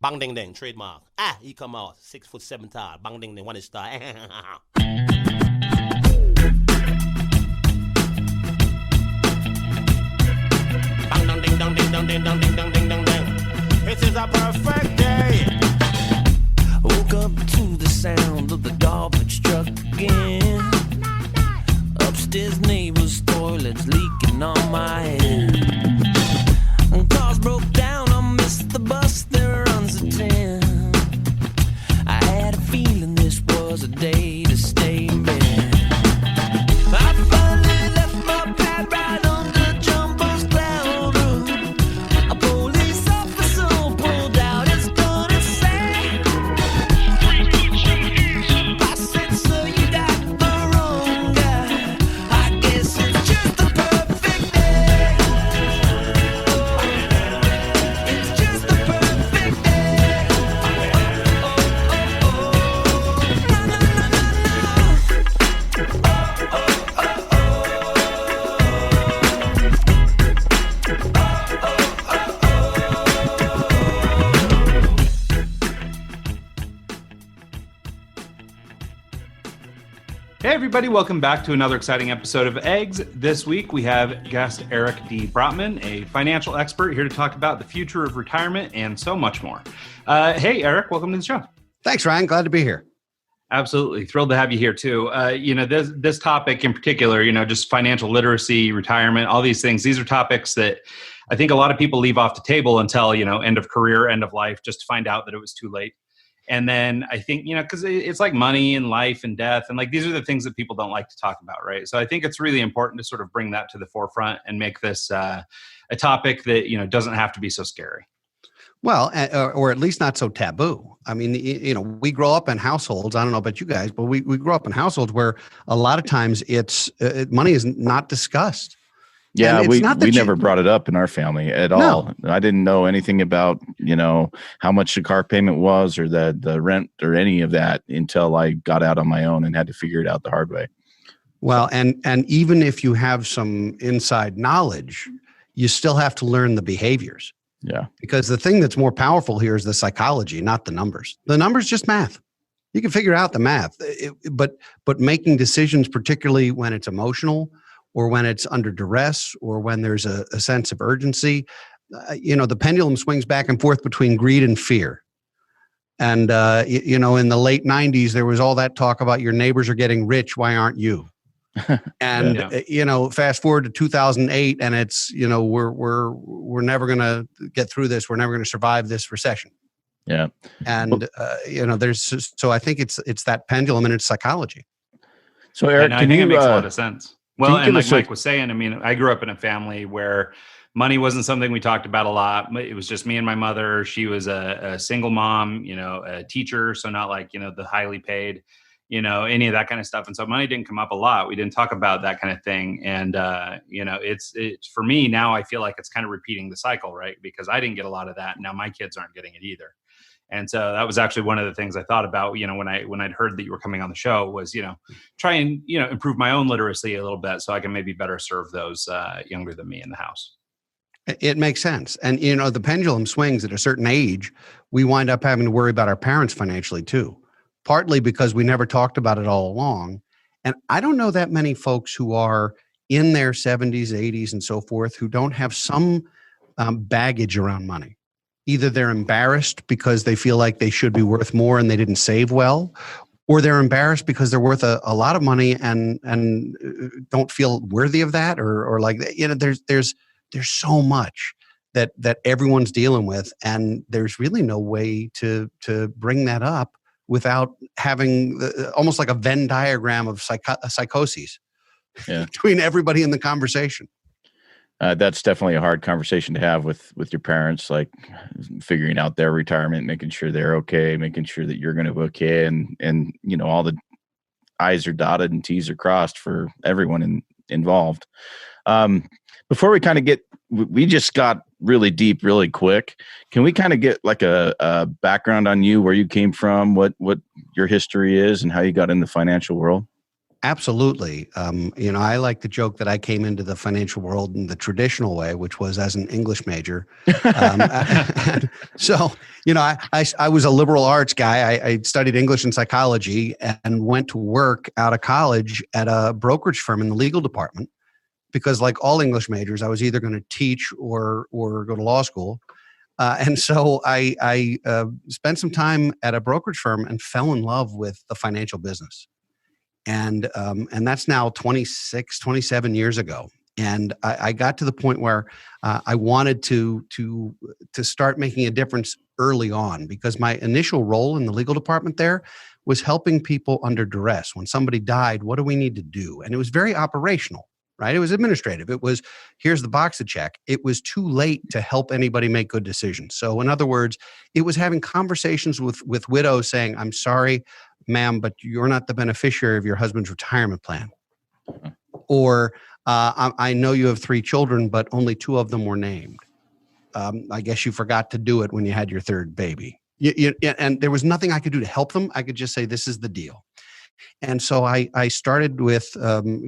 Bang ding ding, trademark. He come out 6'7" tall. Bang ding ding, one is star. Bang dong ding dong ding dong ding dong ding dong ding dong ding. It is a perfect day. Woke up to the sound of the garbage truck again. Upstairs neighbor's toilet's leaking on my head. And cars broke down, I missed the bus, there runs a 10. I had a feeling this was a day to stay in bed. I finally left my pad right under Jumbo's cloud roof. A police officer pulled out his gun and said, I said, sir, you got the wrong guy. I guess it's just the perfect day. It's just the perfect day. Na, na, na, na, Hey everybody, welcome back to another exciting episode of Eggs. This week we have guest Eric D. Brotman, a financial expert here to talk about the future of retirement and so much more. Hey Eric, welcome to the show. Thanks, Ryan. Glad to be here. Absolutely. Thrilled to have you here too. This topic in particular, just financial literacy, retirement, all these things, these are topics that I think a lot of people leave off the table until, end of career, end of life, just to find out that it was too late. And then I think, because it's like money and life and death. And like, these are the things that people don't like to talk about, right? So I think it's really important to sort of bring that to the forefront and make this a topic that, doesn't have to be so scary. Well, or at least not so taboo. I mean, we grow up in households. I don't know about you guys, but we grow up in households where a lot of times money is not discussed. Yeah, we never brought it up in our family at all. I didn't know anything about, how much the car payment was or the rent or any of that until I got out on my own and had to figure it out the hard way. Well, and even if you have some inside knowledge, you still have to learn the behaviors. Yeah. Because the thing that's more powerful here is the psychology, not the numbers. The numbers just math. You can figure out the math, but making decisions, particularly when it's emotional, or when it's under duress, or when there's a sense of urgency, the pendulum swings back and forth between greed and fear. And, in the late 90s, there was all that talk about your neighbors are getting rich. Why aren't you? And, fast forward to 2008 and it's, we're never going to get through this. We're never going to survive this recession. Yeah. And, so I think it's that pendulum and it's psychology. So Eric, I think it makes a lot of sense. Well, and like Mike was saying, I grew up in a family where money wasn't something we talked about a lot. It was just me and my mother. She was a single mom, a teacher. So not like, the highly paid, any of that kind of stuff. And so money didn't come up a lot. We didn't talk about that kind of thing. And, it's for me now, I feel like it's kind of repeating the cycle, right? Because I didn't get a lot of that. Now my kids aren't getting it either. And so that was actually one of the things I thought about, when I'd heard that you were coming on the show was, try and, improve my own literacy a little bit so I can maybe better serve those younger than me in the house. It makes sense. And, the pendulum swings at a certain age. We wind up having to worry about our parents financially too, partly because we never talked about it all along. And I don't know that many folks who are in their 70s, 80s, and so forth, who don't have some baggage around money. Either they're embarrassed because they feel like they should be worth more and they didn't save well, or they're embarrassed because they're worth a lot of money and don't feel worthy of that, or like, there's so much that everyone's dealing with, and there's really no way to bring that up without having almost like a Venn diagram of psychoses between everybody in the conversation. That's definitely a hard conversation to have with your parents, like figuring out their retirement, making sure they're okay, making sure that you're going to be okay. And, all the I's are dotted and T's are crossed for everyone involved. Before we kind of we just got really deep, really quick. Can we kind of get like a background on you, where you came from, what your history is and how you got in the financial world? Absolutely. I like to joke that I came into the financial world in the traditional way, which was as an English major. So, I was a liberal arts guy. I studied English and psychology and went to work out of college at a brokerage firm in the legal department because, like all English majors, I was either going to teach or go to law school. And so I spent some time at a brokerage firm and fell in love with the financial business. And that's now 26, 27 years ago. And I got to the point where I wanted to start making a difference early on, because my initial role in the legal department there was helping people under duress. When somebody died, what do we need to do? And it was very operational, right? It was administrative. It was, here's the box to check. It was too late to help anybody make good decisions. So in other words, it was having conversations with widows saying, I'm sorry, ma'am, but you're not the beneficiary of your husband's retirement plan. Or I know you have 3 children, but only 2 of them were named. I guess you forgot to do it when you had your 3rd baby. And there was nothing I could do to help them. I could just say, this is the deal. And so I started with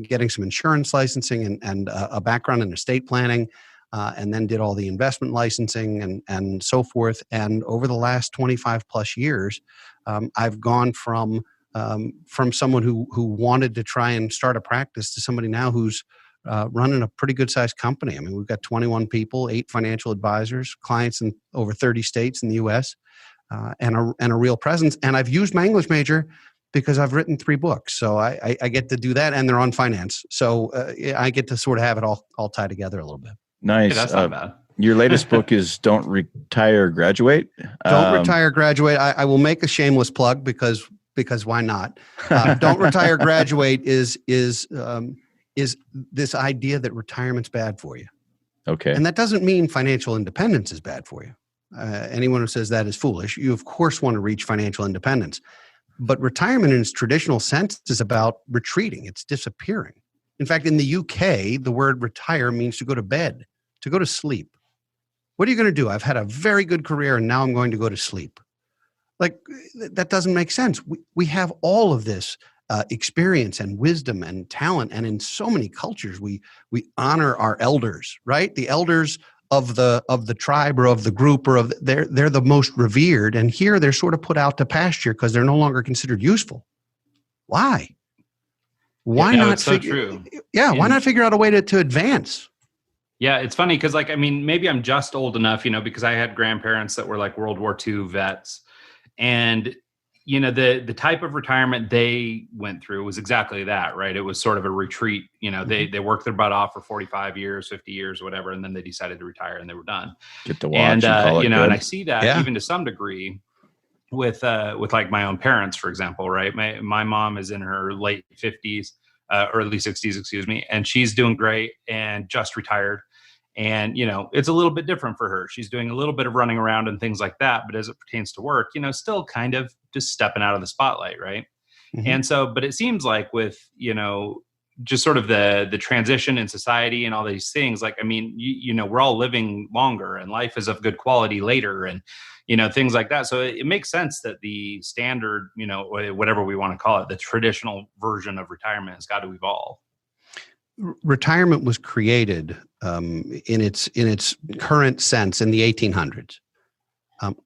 getting some insurance licensing and a background in estate planning, and then did all the investment licensing and so forth. And over the last 25 plus years, I've gone from someone who wanted to try and start a practice to somebody now who's running a pretty good sized company. I mean, we've got 21 people, 8 financial advisors, clients in over 30 states in the U.S., and a real presence. And I've used my English major because I've written 3 books. So I get to do that, and they're on finance. So I get to sort of have it all tied together a little bit. Nice. Yeah, that's not bad. Your latest book is Don't Retire, Graduate. Don't Retire, Graduate. I will make a shameless plug because why not? Don't Retire, Graduate is this idea that retirement's bad for you. Okay. And that doesn't mean financial independence is bad for you. Anyone who says that is foolish. You, of course, want to reach financial independence. But retirement in its traditional sense is about retreating. It's disappearing. In fact, in the UK, the word retire means to go to bed, to go to sleep. What are you going to do? I've had a very good career and now I'm going to go to sleep. Like, that doesn't make sense. We have all of this experience and wisdom and talent. And in so many cultures, we honor our elders, right? The elders of the tribe or of the group or of they're the most revered. And here they're sort of put out to pasture because they're no longer considered useful. Why? Why not? It's so true. Yeah. Why not figure out a way to advance? Yeah, it's funny because, like, I mean, maybe I'm just old enough, because I had grandparents that were like World War II vets, and the type of retirement they went through was exactly that, right? It was sort of a retreat. They worked their butt off for 45 years, 50 years, whatever, and then they decided to retire and they were done. Get to watch and call it good. And I see that even to some degree with like my own parents, for example, right? My mom is in her late 50s, early 60s, excuse me, and she's doing great and just retired. And, it's a little bit different for her. She's doing a little bit of running around and things like that. But as it pertains to work, still kind of just stepping out of the spotlight. Right. Mm-hmm. And so, but it seems like with, just sort of the transition in society and all these things, like, I mean, we're all living longer and life is of good quality later and, things like that. So it makes sense that the standard, whatever we want to call it, the traditional version of retirement has got to evolve. Retirement was created in its current sense in the 1800s.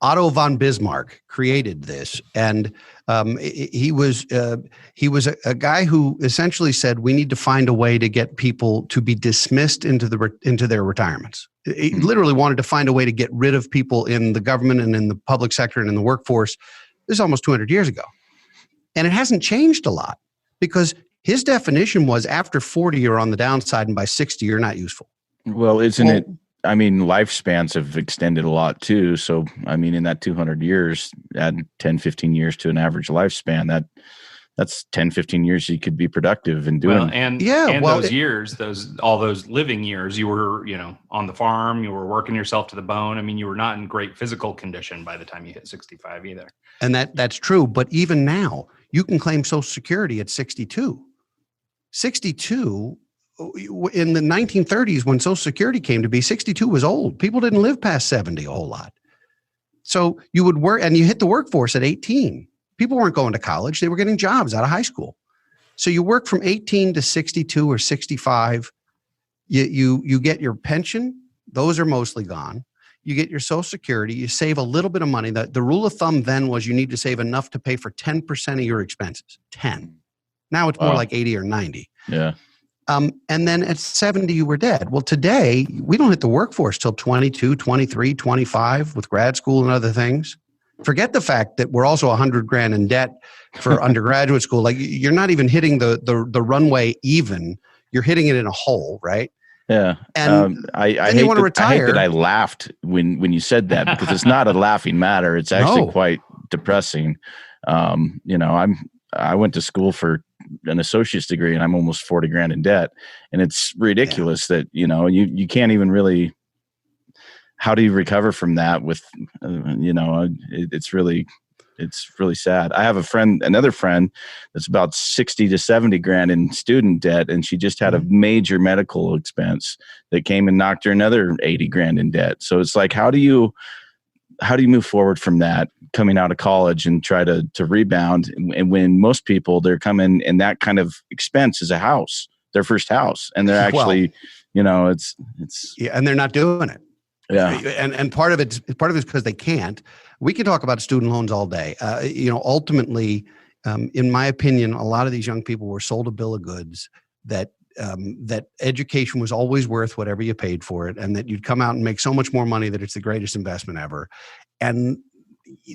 Otto von Bismarck created this, and he was a guy who essentially said we need to find a way to get people to be dismissed into their retirements. He literally wanted to find a way to get rid of people in the government and in the public sector and in the workforce. This is almost 200 years ago, and it hasn't changed a lot because his definition was after 40, you're on the downside, and by 60, you're not useful. Well, isn't it? I mean, lifespans have extended a lot too. So, I mean, in that 200 years, add 10, 15 years to an average lifespan, that's 10, 15 years you could be productive and doing. All those living years, you were, on the farm, you were working yourself to the bone. I mean, you were not in great physical condition by the time you hit 65 either. And that's true. But even now, you can claim Social Security at 62. 62, in the 1930s, when Social Security came to be, 62 was old. People didn't live past 70 a whole lot. So you would work, and you hit the workforce at 18. People weren't going to college. They were getting jobs out of high school. So you work from 18 to 62 or 65. You get your pension. Those are mostly gone. You get your Social Security. You save a little bit of money. The rule of thumb then was you need to save enough to pay for 10% of your expenses. 10. Now it's more like 80 or 90. Yeah. And then at 70, you were dead. Well, today, we don't hit the workforce till 22, 23, 25 with grad school and other things. Forget the fact that we're also $100,000 in debt for undergraduate school. Like, you're not even hitting the runway even. You're hitting it in a hole, right? Yeah. And I then you want to retire. I hate that I laughed when you said that, because it's not a laughing matter. It's actually quite depressing. I went to school for an associate's degree and I'm almost $40,000 in debt. And it's ridiculous that, you can't even really, how do you recover from that with, it's really sad. I have another friend that's about 60 to 70 grand in student debt. And she just had a major medical expense that came and knocked her another 80 grand in debt. So it's like, how do you move forward from that coming out of college and try to rebound? And when most people, they're coming, and that kind of expense is a house, their first house. And they're actually, it's and they're not doing it. Yeah. And part of it is because they can't. We can talk about student loans all day. Ultimately, in my opinion, a lot of these young people were sold a bill of goods that education was always worth whatever you paid for it, and that you'd come out and make so much more money that it's the greatest investment ever. And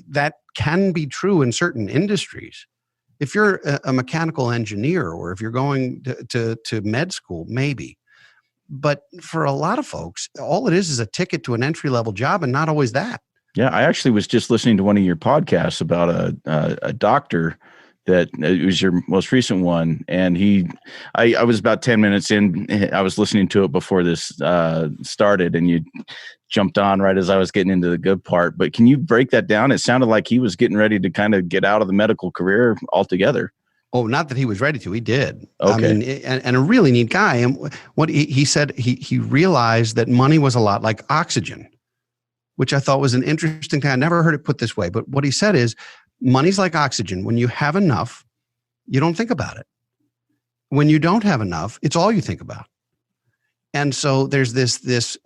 that can be true in certain industries. If you're a mechanical engineer, or if you're going to med school, maybe. But for a lot of folks, all it is a ticket to an entry-level job, and not always that. Yeah, I actually was just listening to one of your podcasts about a doctor that it was your most recent one. And I was about 10 minutes in. I was listening to it before this started, and you jumped on right as I was getting into the good part. But can you break that down? It sounded like he was getting ready to kind of get out of the medical career altogether. Oh, not that he was ready to. He did. Okay. I mean, and a really neat guy. And what he said, he realized that money was a lot like oxygen, which I thought was an interesting thing. I never heard it put this way. But what he said is, money's like oxygen. When you have enough, you don't think about it. When you don't have enough, it's all you think about. And so there's this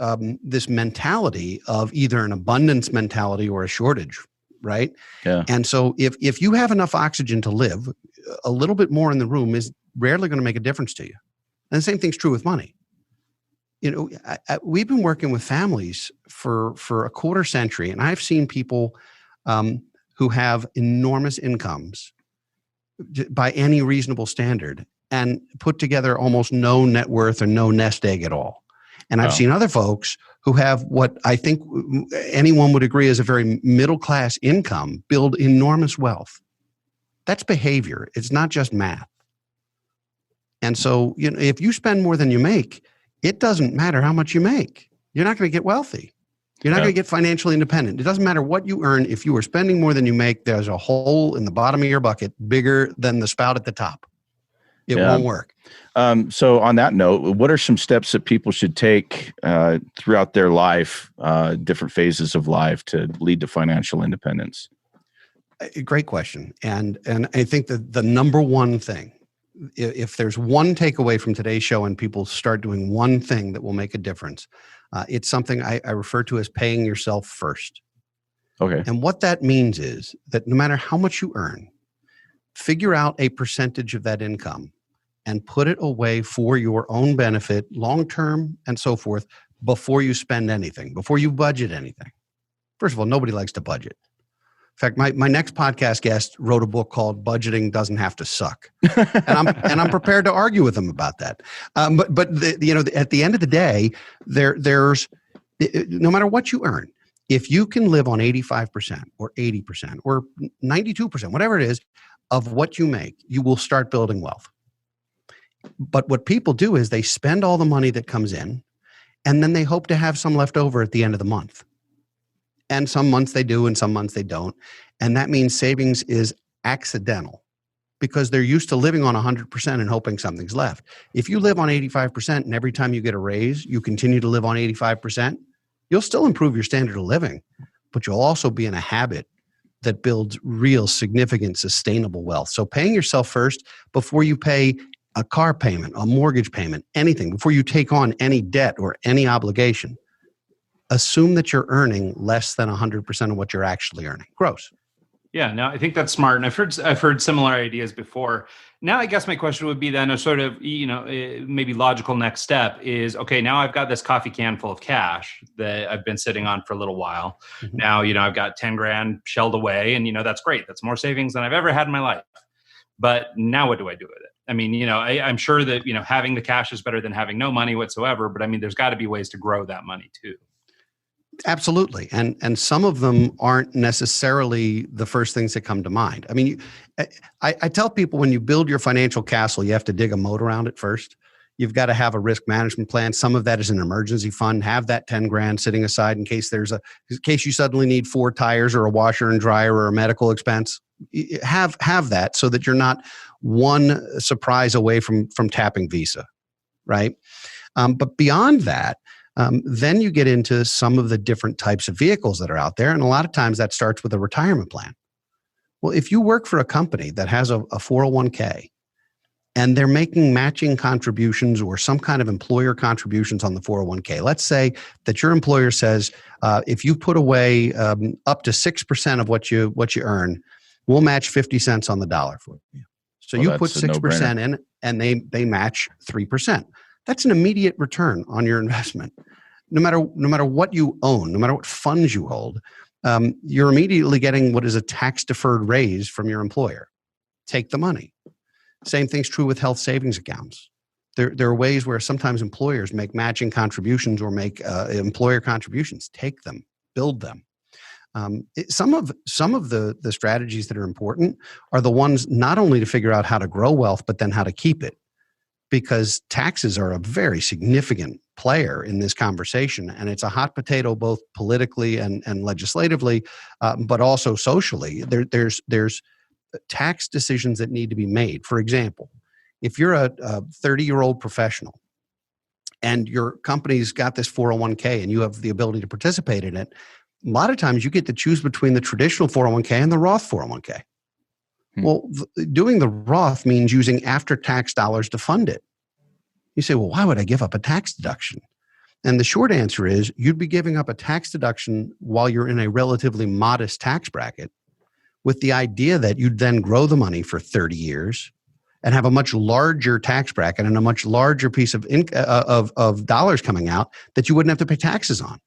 mentality of either an abundance mentality or a shortage, right? Yeah. And so if you have enough oxygen to live, a little bit more in the room is rarely going to make a difference to you. And the same thing's true with money. We've been working with families for a quarter century, and I've seen people who have enormous incomes by any reasonable standard and put together almost no net worth or no nest egg at all. And I've seen other folks who have what I think anyone would agree is a very middle-class income build enormous wealth. That's behavior. It's not just math. And so, if you spend more than you make, it doesn't matter how much you make. You're not going to get wealthy. You're not going to get financially independent. It doesn't matter what you earn. If you are spending more than you make, there's a hole in the bottom of your bucket bigger than the spout at the top. It won't work. So on that note, what are some steps that people should take throughout their life, different phases of life, to lead to financial independence? Great question. And I think that the number one thing, if there's one takeaway from today's show and people start doing one thing that will make a difference, it's something I refer to as paying yourself first. Okay. And what that means is that no matter how much you earn, figure out a percentage of that income and put it away for your own benefit, long-term and so forth, before you spend anything, before you budget anything. First of all, nobody likes to budget. In fact, my next podcast guest wrote a book called "Budgeting Doesn't Have to Suck," and I'm prepared to argue with him about that. But at the end of the day, there's no matter what you earn, if you can live on 85% or 80% or 92%, whatever it is, of what you make, you will start building wealth. But what people do is they spend all the money that comes in, and then they hope to have some left over at the end of the month. And some months they do, and some months they don't. And that means savings is accidental because they're used to living on 100% and hoping something's left. If you live on 85% and every time you get a raise, you continue to live on 85%, you'll still improve your standard of living, but you'll also be in a habit that builds real significant sustainable wealth. So paying yourself first before you pay a car payment, a mortgage payment, anything, before you take on any debt or any obligation, assume that you're earning less than 100% of what you're actually earning, gross. Yeah, no, I think that's smart. And I've heard similar ideas before. Now, I guess my question would be then a sort of, maybe logical next step is, okay, now I've got this coffee can full of cash that I've been sitting on for a little while. Mm-hmm. Now, I've got 10 grand shelled away and, that's great. That's more savings than I've ever had in my life. But now what do I do with it? I mean, I'm sure that, having the cash is better than having no money whatsoever. But I mean, there's got to be ways to grow that money too. Absolutely. And some of them aren't necessarily the first things that come to mind. I mean, I tell people when you build your financial castle, you have to dig a moat around it first. You've got to have a risk management plan. Some of that is an emergency fund. Have that 10 grand sitting aside in case you suddenly need 4 tires or a washer and dryer or a medical expense. Have that so that you're not one surprise away from tapping Visa, right? But beyond that, then you get into some of the different types of vehicles that are out there. And a lot of times that starts with a retirement plan. Well, if you work for a company that has a 401k and they're making matching contributions or some kind of employer contributions on the 401k, let's say that your employer says, if you put away up to 6% of what you earn, we'll match 50 cents on the dollar for you. So you put 6% in and they match 3%. That's an immediate return on your investment. No matter what you own, no matter what funds you hold, you're immediately getting what is a tax-deferred raise from your employer. Take the money. Same thing's true with health savings accounts. There are ways where sometimes employers make matching contributions or make employer contributions. Take them, build them. Some of the strategies that are important are the ones not only to figure out how to grow wealth, but then how to keep it. Because taxes are a very significant player in this conversation. And it's a hot potato, both politically and legislatively, but also socially. There's tax decisions that need to be made. For example, if you're a 30-year-old professional and your company's got this 401k and you have the ability to participate in it, a lot of times you get to choose between the traditional 401k and the Roth 401k. Well, doing the Roth means using after-tax dollars to fund it. You say, well, why would I give up a tax deduction? And the short answer is you'd be giving up a tax deduction while you're in a relatively modest tax bracket with the idea that you'd then grow the money for 30 years and have a much larger tax bracket and a much larger piece of dollars coming out that you wouldn't have to pay taxes on.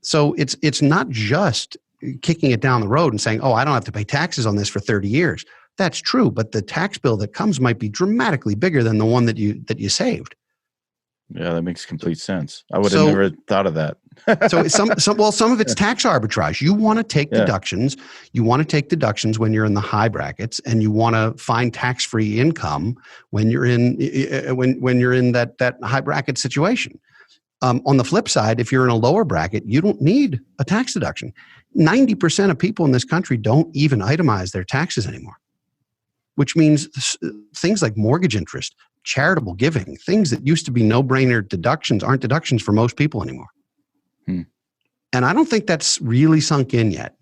So it's not just kicking it down the road and saying, oh, I don't have to pay taxes on this for 30 years. That's true, but the tax bill that comes might be dramatically bigger than the one that you saved. Yeah, that makes complete sense. I would have never thought of that. So some of it's tax arbitrage. You want to take deductions. You want to take deductions when you're in the high brackets, and you want to find tax-free income when you're in that high bracket situation. On the flip side, if you're in a lower bracket, you don't need a tax deduction. 90% of people in this country don't even itemize their taxes anymore, which means things like mortgage interest, charitable giving, things that used to be no-brainer deductions aren't deductions for most people anymore. And I don't think that's really sunk in yet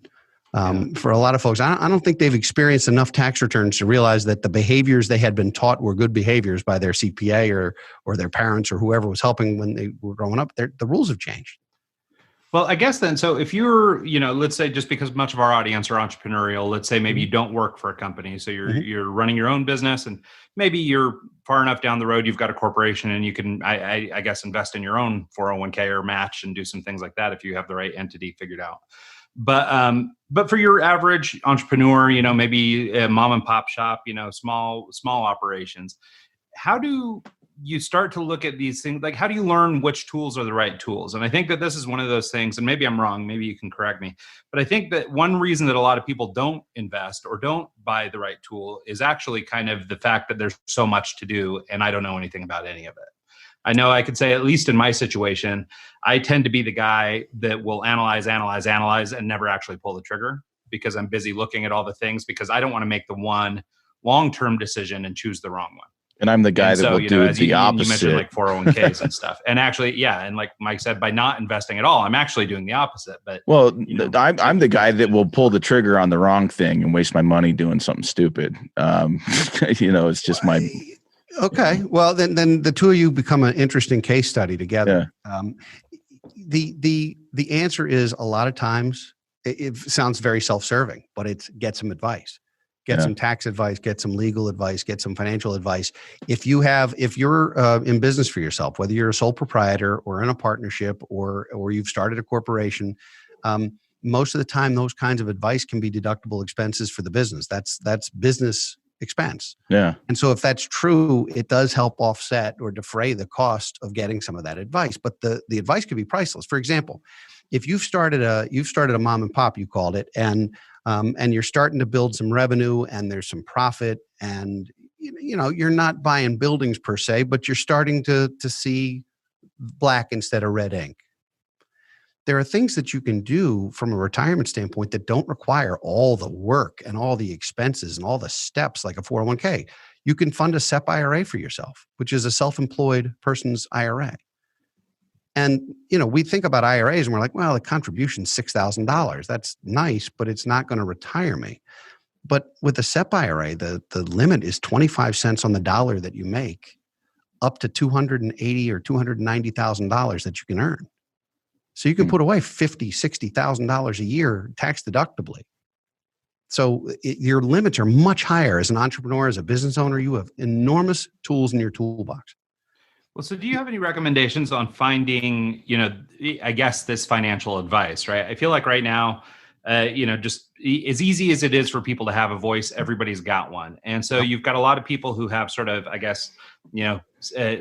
for a lot of folks. I don't think they've experienced enough tax returns to realize that the behaviors they had been taught were good behaviors by their CPA or their parents or whoever was helping when they were growing up. The rules have changed. Well, I guess then, so if you're, let's say just because much of our audience are entrepreneurial, let's say maybe you don't work for a company. So you're running your own business and maybe you're far enough down the road, you've got a corporation and you can, I guess, invest in your own 401k or match and do some things like that if you have the right entity figured out. But for your average entrepreneur, maybe a mom and pop shop, small operations, how do you start to look at these things? Like, how do you learn which tools are the right tools? And I think that this is one of those things, and maybe I'm wrong, maybe you can correct me, but I think that one reason that a lot of people don't invest or don't buy the right tool is actually kind of the fact that there's so much to do and I don't know anything about any of it. I know I could say, at least in my situation, I tend to be the guy that will analyze, and never actually pull the trigger because I'm busy looking at all the things because I don't want to make the one long-term decision and choose the wrong one. And I'm the guy that will do the opposite. You mentioned like 401ks and stuff. And actually, yeah. And like Mike said, by not investing at all, I'm actually doing the opposite. But I'm the guy that will pull the trigger on the wrong thing and waste my money doing something stupid. It's just my. Okay. Well, then the two of you become an interesting case study together. Yeah. The answer is a lot of times it sounds very self-serving, but it's get some advice. Get some tax advice, get some legal advice, get some financial advice. If you're in business for yourself, whether you're a sole proprietor or in a partnership or you've started a corporation, most of the time those kinds of advice can be deductible expenses for the business. That's business expense. Yeah. And so if that's true, it does help offset or defray the cost of getting some of that advice. But the advice could be priceless. For example, if you've started a mom and pop, you called it, and you're starting to build some revenue and there's some profit, and you're not buying buildings per se, but you're starting to see black instead of red ink. There are things that you can do from a retirement standpoint that don't require all the work and all the expenses and all the steps like a 401k. You can fund a SEP IRA for yourself, which is a self-employed person's IRA. And, we think about IRAs and we're like, well, the contribution's $6,000. That's nice, but it's not going to retire me. But with the SEP IRA, the limit is 25 cents on the dollar that you make, up to $280,000 or $290,000 that you can earn. So you can put away $50,000, $60,000 a year tax deductibly. So your limits are much higher as an entrepreneur, as a business owner. You have enormous tools in your toolbox. Well, so do you have any recommendations on finding, I guess this financial advice, right? I feel like right now, just as easy as it is for people to have a voice, everybody's got one. And so you've got a lot of people who have sort of, I guess,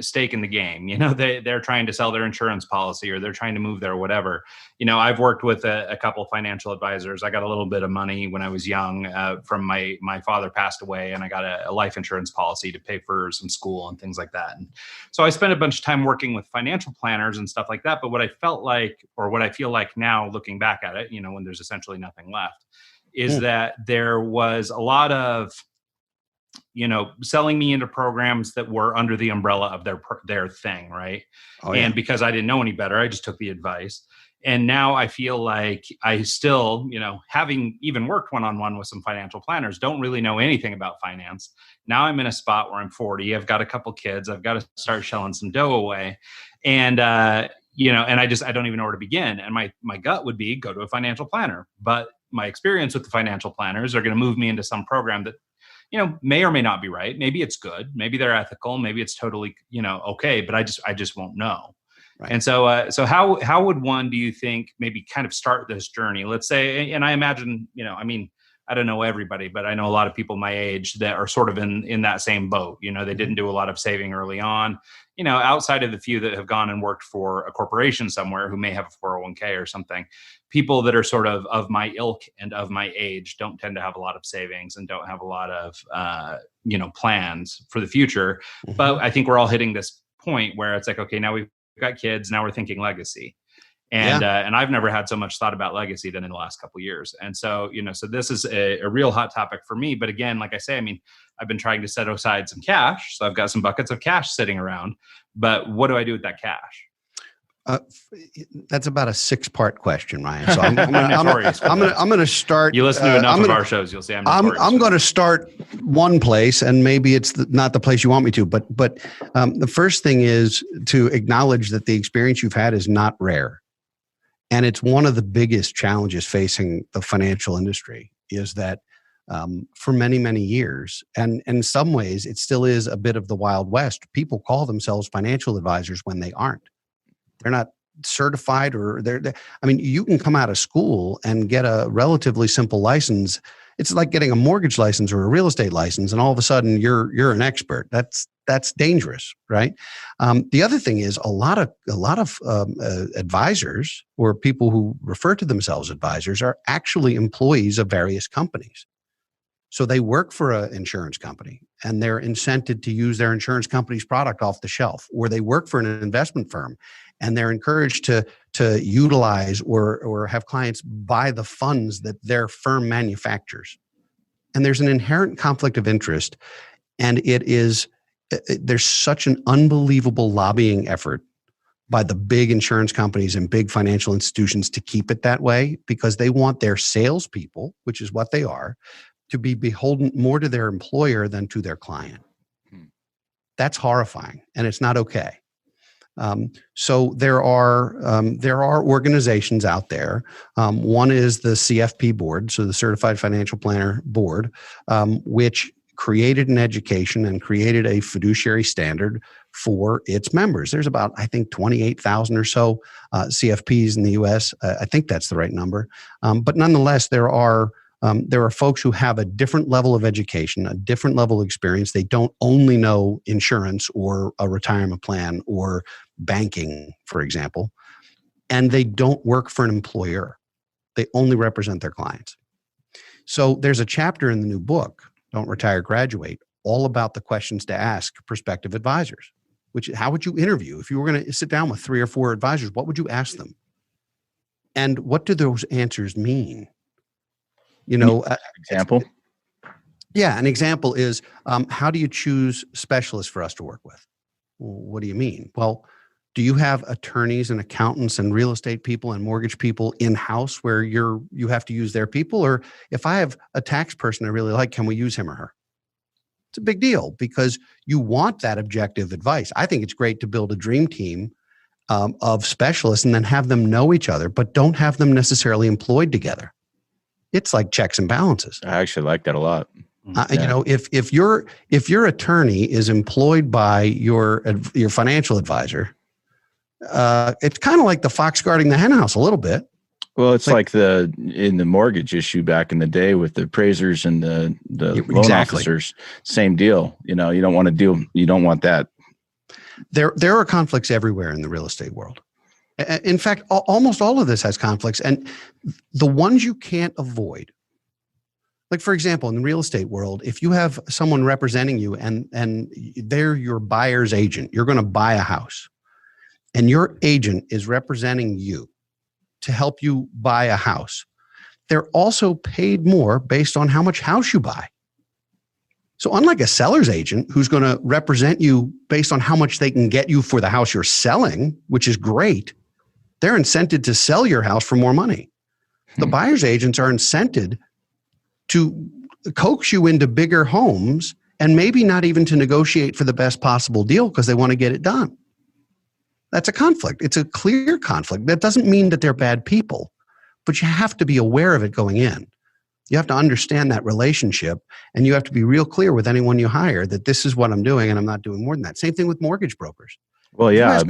stake in the game. They're trying to sell their insurance policy or they're trying to move there or whatever. I've worked with a couple of financial advisors. I got a little bit of money when I was young from my father passed away, and I got a life insurance policy to pay for some school and things like that. And so I spent a bunch of time working with financial planners and stuff like that. But what I felt like, or what I feel like now looking back at it, when there's essentially nothing left, is that there was a lot of selling me into programs that were under the umbrella of their thing, right? Oh, yeah. And because I didn't know any better, I just took the advice. And now I feel like I still, having even worked one-on-one with some financial planners, don't really know anything about finance. Now I'm in a spot where I'm 40. I've got a couple kids. I've got to start shelling some dough away. And, and I don't even know where to begin. And my gut would be go to a financial planner. But my experience with the financial planners are going to move me into some program that, may or may not be right. Maybe it's good. Maybe they're ethical. Maybe it's totally, okay. But I just won't know. Right. And so how would one, do you think, maybe kind of start this journey? Let's say, and I imagine, I don't know everybody, but I know a lot of people my age that are sort of in that same boat. They didn't do a lot of saving early on, outside of the few that have gone and worked for a corporation somewhere who may have a 401k or something. People that are sort of my ilk and of my age don't tend to have a lot of savings and don't have a lot of, plans for the future. Mm-hmm. But I think we're all hitting this point where it's like, okay, now we've got kids. Now we're thinking legacy. And and I've never had so much thought about legacy than in the last couple of years. And so, so this is a real hot topic for me. But again, like I say, I've been trying to set aside some cash. So I've got some buckets of cash sitting around. But what do I do with that cash? That's about a 6-part question, Ryan. So I'm going to start. You listen to enough of our shows, you'll see I'm going to start one place, and maybe it's not the place you want me to. But the first thing is to acknowledge that the experience you've had is not rare. And it's one of the biggest challenges facing the financial industry is that for many, many years, and in some ways, it still is a bit of the Wild West. People call themselves financial advisors when they aren't. They're not certified or you can come out of school and get a relatively simple license. It's like getting a mortgage license or a real estate license, and all of a sudden you're an expert. That's dangerous, right? The other thing is a lot of advisors or people who refer to themselves advisors are actually employees of various companies. So they work for an insurance company and they're incented to use their insurance company's product off the shelf, or they work for an investment firm and they're encouraged to utilize or have clients buy the funds that their firm manufactures. And there's an inherent conflict of interest, and it is there's such an unbelievable lobbying effort by the big insurance companies and big financial institutions to keep it that way, because they want their salespeople, which is what they are, to be beholden more to their employer than to their client. That's horrifying, and it's not okay. So there are organizations out there. One is the CFP board, so the Certified Financial Planner Board, which created an education and created a fiduciary standard for its members. There's about, I think, 28,000 or so CFPs in the U.S. I think that's the right number. But nonetheless, there are folks who have a different level of education, a different level of experience. They don't only know insurance or a retirement plan or banking, for example, and they don't work for an employer. They only represent their clients. So there's a chapter in the new book, Don't Retire, Graduate, all about the questions to ask prospective advisors, which how would you interview? If you were going to sit down with 3 or 4 advisors, what would you ask them? And what do those answers mean? Example? Yeah, an example is, how do you choose specialists for us to work with? Well, what do you mean? Well, do you have attorneys and accountants and real estate people and mortgage people in-house where you have to use their people? Or if I have a tax person I really like, can we use him or her? It's a big deal because you want that objective advice. I think it's great to build a dream team of specialists and then have them know each other, but don't have them necessarily employed together. It's like checks and balances. I actually like that a lot. If your attorney is employed by your financial advisor, it's kind of like the fox guarding the hen house a little bit. Well, it's like in the mortgage issue back in the day with the appraisers and the loan officers. Same deal. You don't want to deal. You don't want that. There are conflicts everywhere in the real estate world. In fact, almost all of this has conflicts, and the ones you can't avoid. Like, for example, in the real estate world, if you have someone representing you and they're your buyer's agent, you're going to buy a house, and your agent is representing you to help you buy a house. They're also paid more based on how much house you buy. So unlike a seller's agent who's going to represent you based on how much they can get you for the house you're selling, which is great, they're incented to sell your house for more money. The buyer's agents are incented to coax you into bigger homes and maybe not even to negotiate for the best possible deal because they want to get it done. That's a conflict. It's a clear conflict. That doesn't mean that they're bad people, but you have to be aware of it going in. You have to understand that relationship, and you have to be real clear with anyone you hire that this is what I'm doing and I'm not doing more than that. Same thing with mortgage brokers. Well, yeah.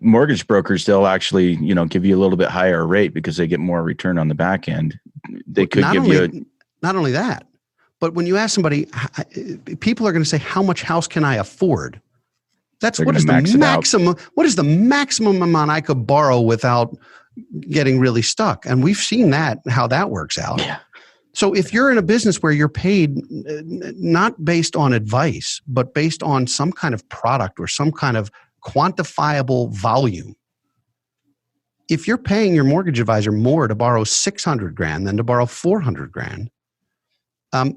Mortgage brokers, they'll actually, give you a little bit higher rate because they get more return on the back end. They could not only that, but when you ask somebody, people are going to say, how much house can I afford? What is the maximum amount I could borrow without getting really stuck? And we've seen how that works out. Yeah. So if you're in a business where you're paid not based on advice, but based on some kind of product or some kind of quantifiable volume, if you're paying your mortgage advisor more to borrow $600,000 than to borrow $400,000,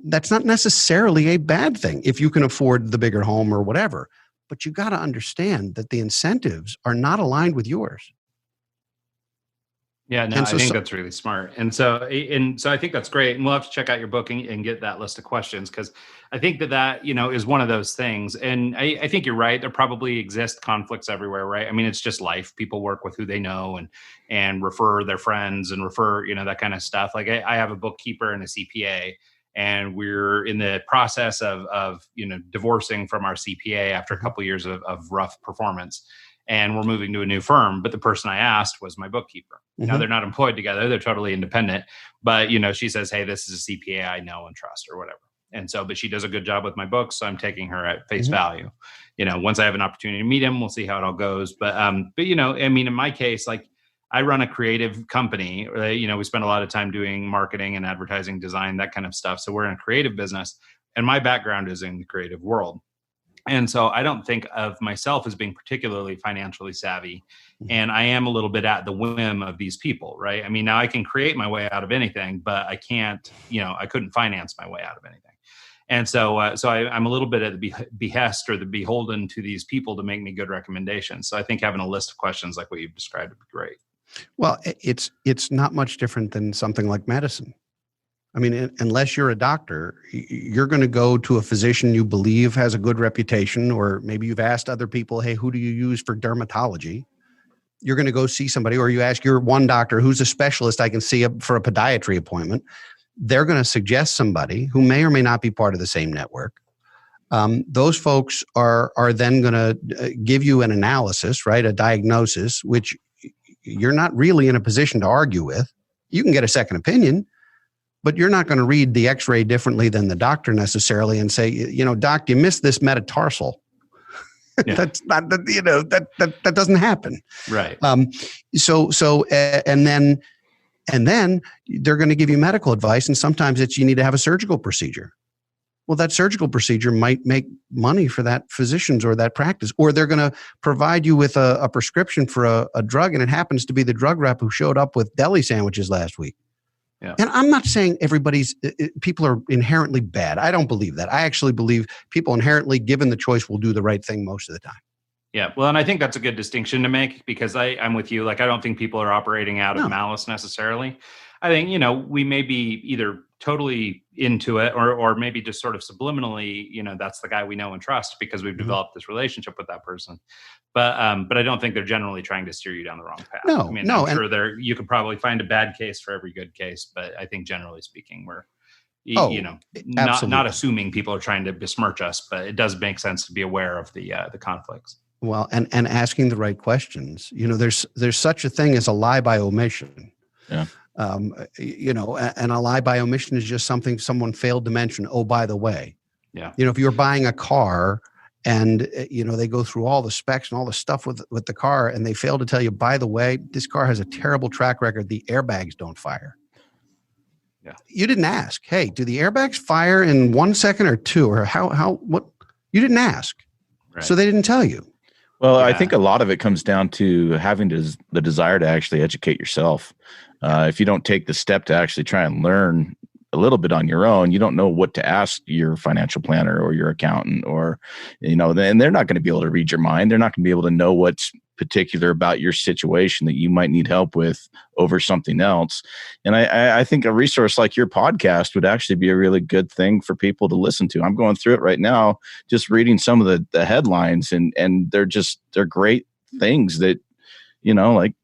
that's not necessarily a bad thing if you can afford the bigger home or whatever. But you got to understand that the incentives are not aligned with yours. Yeah, no, I think that's really smart. And so I think that's great. And we'll have to check out your book and get that list of questions, because I think that is one of those things. And I think you're right. There probably exist conflicts everywhere, right? I mean, it's just life. People work with who they know and refer their friends and refer, that kind of stuff. Like I have a bookkeeper and a CPA, and we're in the process of divorcing from our CPA after a couple of years of rough performance. And we're moving to a new firm. But the person I asked was my bookkeeper. Mm-hmm. Now they're not employed together. They're totally independent. But, she says, hey, this is a CPA I know and trust or whatever. And so, but she does a good job with my books. So I'm taking her at face value. Once I have an opportunity to meet him, we'll see how it all goes. But in my case, like I run a creative company, we spend a lot of time doing marketing and advertising, design, that kind of stuff. So we're in a creative business, and my background is in the creative world. And so I don't think of myself as being particularly financially savvy. And I am a little bit at the whim of these people, right? I mean, now I can create my way out of anything, but I can't, I couldn't finance my way out of anything. And so I'm a little bit at the behest or the beholden to these people to make me good recommendations. So I think having a list of questions like what you've described would be great. Well, it's not much different than something like medicine. I mean, unless you're a doctor, you're going to go to a physician you believe has a good reputation, or maybe you've asked other people, hey, who do you use for dermatology? You're going to go see somebody, or you ask your one doctor who's a specialist I can see for a podiatry appointment. They're going to suggest somebody who may or may not be part of the same network. Those folks are then going to give you an analysis, right? A diagnosis, which you're not really in a position to argue with. You can get a second opinion, but you're not going to read the x-ray differently than the doctor necessarily and say, doc, you missed this metatarsal. Yeah. That's not, that doesn't happen. Right. And then they're going to give you medical advice. And sometimes it's, you need to have a surgical procedure. Well, that surgical procedure might make money for that physician's or that practice, or they're going to provide you with a prescription for a drug. And it happens to be the drug rep who showed up with deli sandwiches last week. Yeah. And I'm not saying people are inherently bad. I don't believe that. I actually believe people inherently, given the choice, will do the right thing most of the time. Yeah. Well, and I think that's a good distinction to make, because I'm with you. Like, I don't think people are operating out of malice necessarily. I think, we may be either totally into it or maybe just sort of subliminally, that's the guy we know and trust because we've developed this relationship with that person. But I don't think they're generally trying to steer you down the wrong path. No, I'm sure you could probably find a bad case for every good case, but I think generally speaking, we're, not assuming people are trying to besmirch us, but it does make sense to be aware of the conflicts. Well, and asking the right questions. There's such a thing as a lie by omission. Yeah. And a lie by omission is just something someone failed to mention. Oh, by the way. Yeah. If you're buying a car and, they go through all the specs and all the stuff with the car and they fail to tell you, by the way, this car has a terrible track record. The airbags don't fire. Yeah. You didn't ask, hey, do the airbags fire in 1 second or two, or what? You didn't ask. Right. So they didn't tell you. Well, yeah. I think a lot of it comes down to having the desire to actually educate yourself. If you don't take the step to actually try and learn a little bit on your own, you don't know what to ask your financial planner or your accountant, or, and they're not going to be able to read your mind. They're not going to be able to know what's particular about your situation that you might need help with over something else. And I think a resource like your podcast would actually be a really good thing for people to listen to. I'm going through it right now, just reading some of the headlines, and they're great things that, like,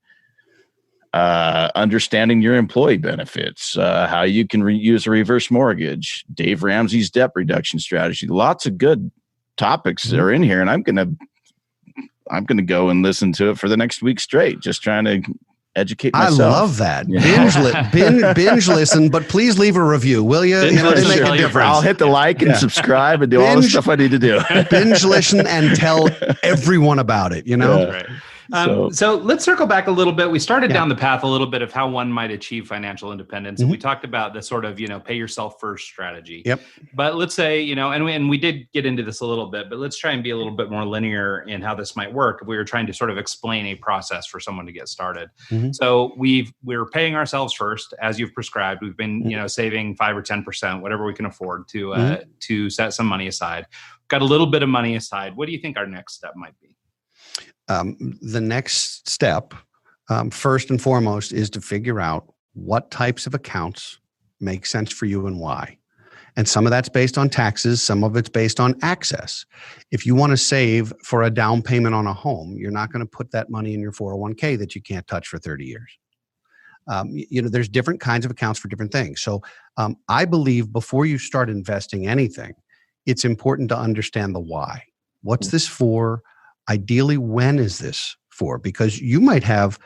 understanding your employee benefits, how you can use a reverse mortgage, Dave Ramsey's debt reduction strategy. Lots of good topics that are in here, and I'm gonna go and listen to it for the next week straight, just trying to educate myself. I love that. Binge listen, but please leave a review, will you? Make a difference. I'll hit the like and subscribe and do all the stuff I need to do. Binge listen and tell everyone about it. Yeah. Right. So let's circle back a little bit. We started down the path a little bit of how one might achieve financial independence. And we talked about the sort of, pay yourself first strategy. Yep. But let's say, and we did get into this a little bit, but let's try and be a little bit more linear in how this might work if we were trying to sort of explain a process for someone to get started. So we're paying ourselves first, as you've prescribed. We've been, saving 5 or 10%, whatever we can afford to set some money aside. Got a little bit of money aside. What do you think our next step might be? The next step, first and foremost, is to figure out what types of accounts make sense for you and why. And some of that's based on taxes. Some of it's based on access. If you want to save for a down payment on a home, you're not going to put that money in your 401k that you can't touch for 30 years. There's different kinds of accounts for different things. So I believe before you start investing anything, it's important to understand the why. What's this for? Ideally, when is this for? Because you might have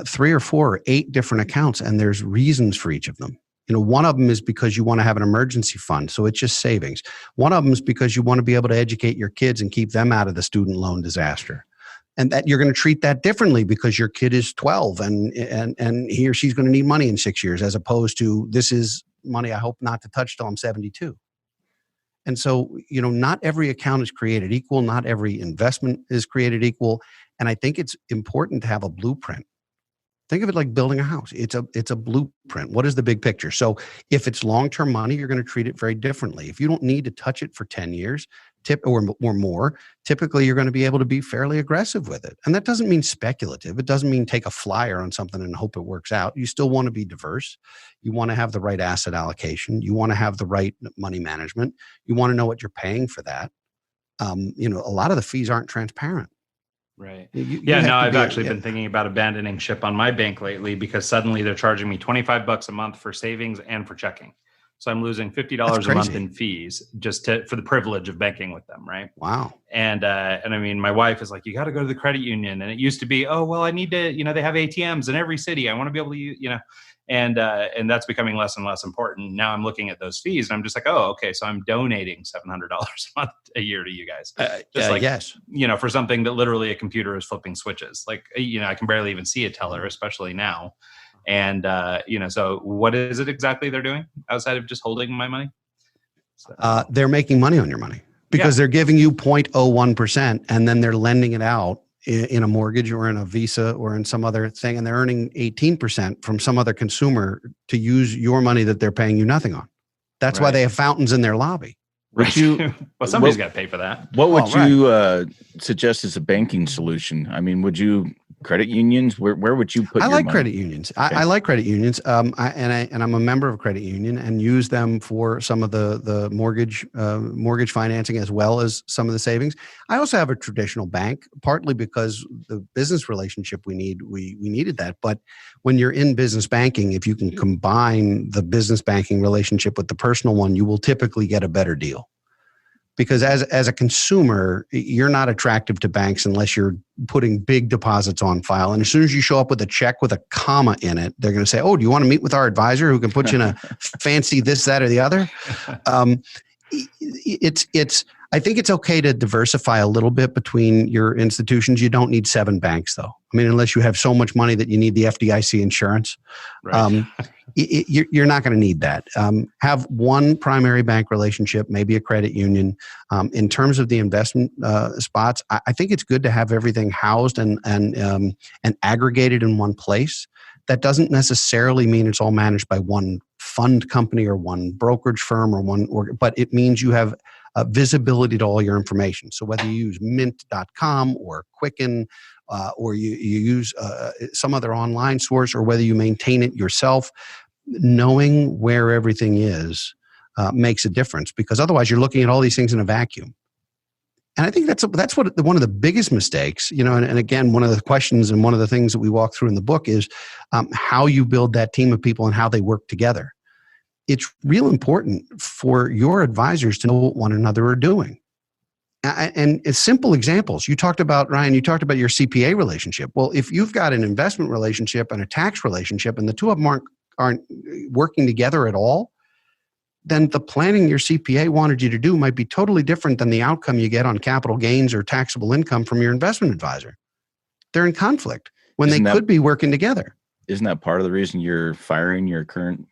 3 or 4 or 8 different accounts, and there's reasons for each of them. One of them is because you want to have an emergency fund, so it's just savings. One of them is because you want to be able to educate your kids and keep them out of the student loan disaster. And that you're going to treat that differently because your kid is 12 and he or she's going to need money in 6 years, as opposed to this is money I hope not to touch till I'm 72. And so, not every account is created equal. Not every investment is created equal. And I think it's important to have a blueprint. Think of it like building a house. It's a blueprint. What is the big picture? So if it's long-term money, you're going to treat it very differently. If you don't need to touch it for 10 years or more, typically you're going to be able to be fairly aggressive with it. And that doesn't mean speculative. It doesn't mean take a flyer on something and hope it works out. You still want to be diverse. You want to have the right asset allocation. You want to have the right money management. You want to know what you're paying for that. A lot of the fees aren't transparent. Right. I've actually been thinking about abandoning ship on my bank lately because suddenly they're charging me $25 a month for savings and for checking. So I'm losing $50 a month in fees just for the privilege of banking with them. Right. Wow. And I mean, my wife is like, you got to go to the credit union. And it used to be, oh, well, I need to, they have ATMs in every city. I want to be able to use, and that's becoming less and less important. Now I'm looking at those fees and I'm just like, oh, okay. So I'm donating $700 a month a year to you guys. Yes. For something that literally a computer is flipping switches. Like, I can barely even see a teller, especially now. And, so what is it exactly they're doing outside of just holding my money? They're making money on your money because they're giving you 0.01% and then they're lending it out in a mortgage or in a Visa or in some other thing, and they're earning 18% from some other consumer to use your money that they're paying you nothing on. That's why they have fountains in their lobby. Well, somebody's got to pay for that. What would you suggest as a banking solution? I mean, would you credit unions? Where would you put? I your like money? credit unions. I like credit unions. I'm a member of a credit union and use them for some of the mortgage financing as well as some of the savings. I also have a traditional bank, partly because the business relationship we needed that. But when you're in business banking, if you can combine the business banking relationship with the personal one, you will typically get a better deal. Because as a consumer, you're not attractive to banks unless you're putting big deposits on file. And as soon as you show up with a check with a comma in it, they're going to say, oh, do you want to meet with our advisor who can put you in a fancy this, that, or the other? I think it's okay to diversify a little bit between your institutions. You don't need 7 banks, though. I mean, unless you have so much money that you need the FDIC insurance. Right. You're not going to need that. Have one primary bank relationship, maybe a credit union. In terms of the investment spots, I think it's good to have everything housed and aggregated in one place. That doesn't necessarily mean it's all managed by one fund company or one brokerage firm but it means you have visibility to all your information. So whether you use mint.com or Quicken, or you use some other online source, or whether you maintain it yourself, knowing where everything is makes a difference, because otherwise you're looking at all these things in a vacuum. And I think that's what one of the biggest mistakes, and again, one of the questions and one of the things that we walk through in the book is how you build that team of people and how they work together. It's real important for your advisors to know what one another are doing. And it's simple examples. Ryan, you talked about your CPA relationship. Well, if you've got an investment relationship and a tax relationship and the two of them aren't working together at all, then the planning your CPA wanted you to do might be totally different than the outcome you get on capital gains or taxable income from your investment advisor. They're in conflict when they could be working together. Isn't that part of the reason you're firing your current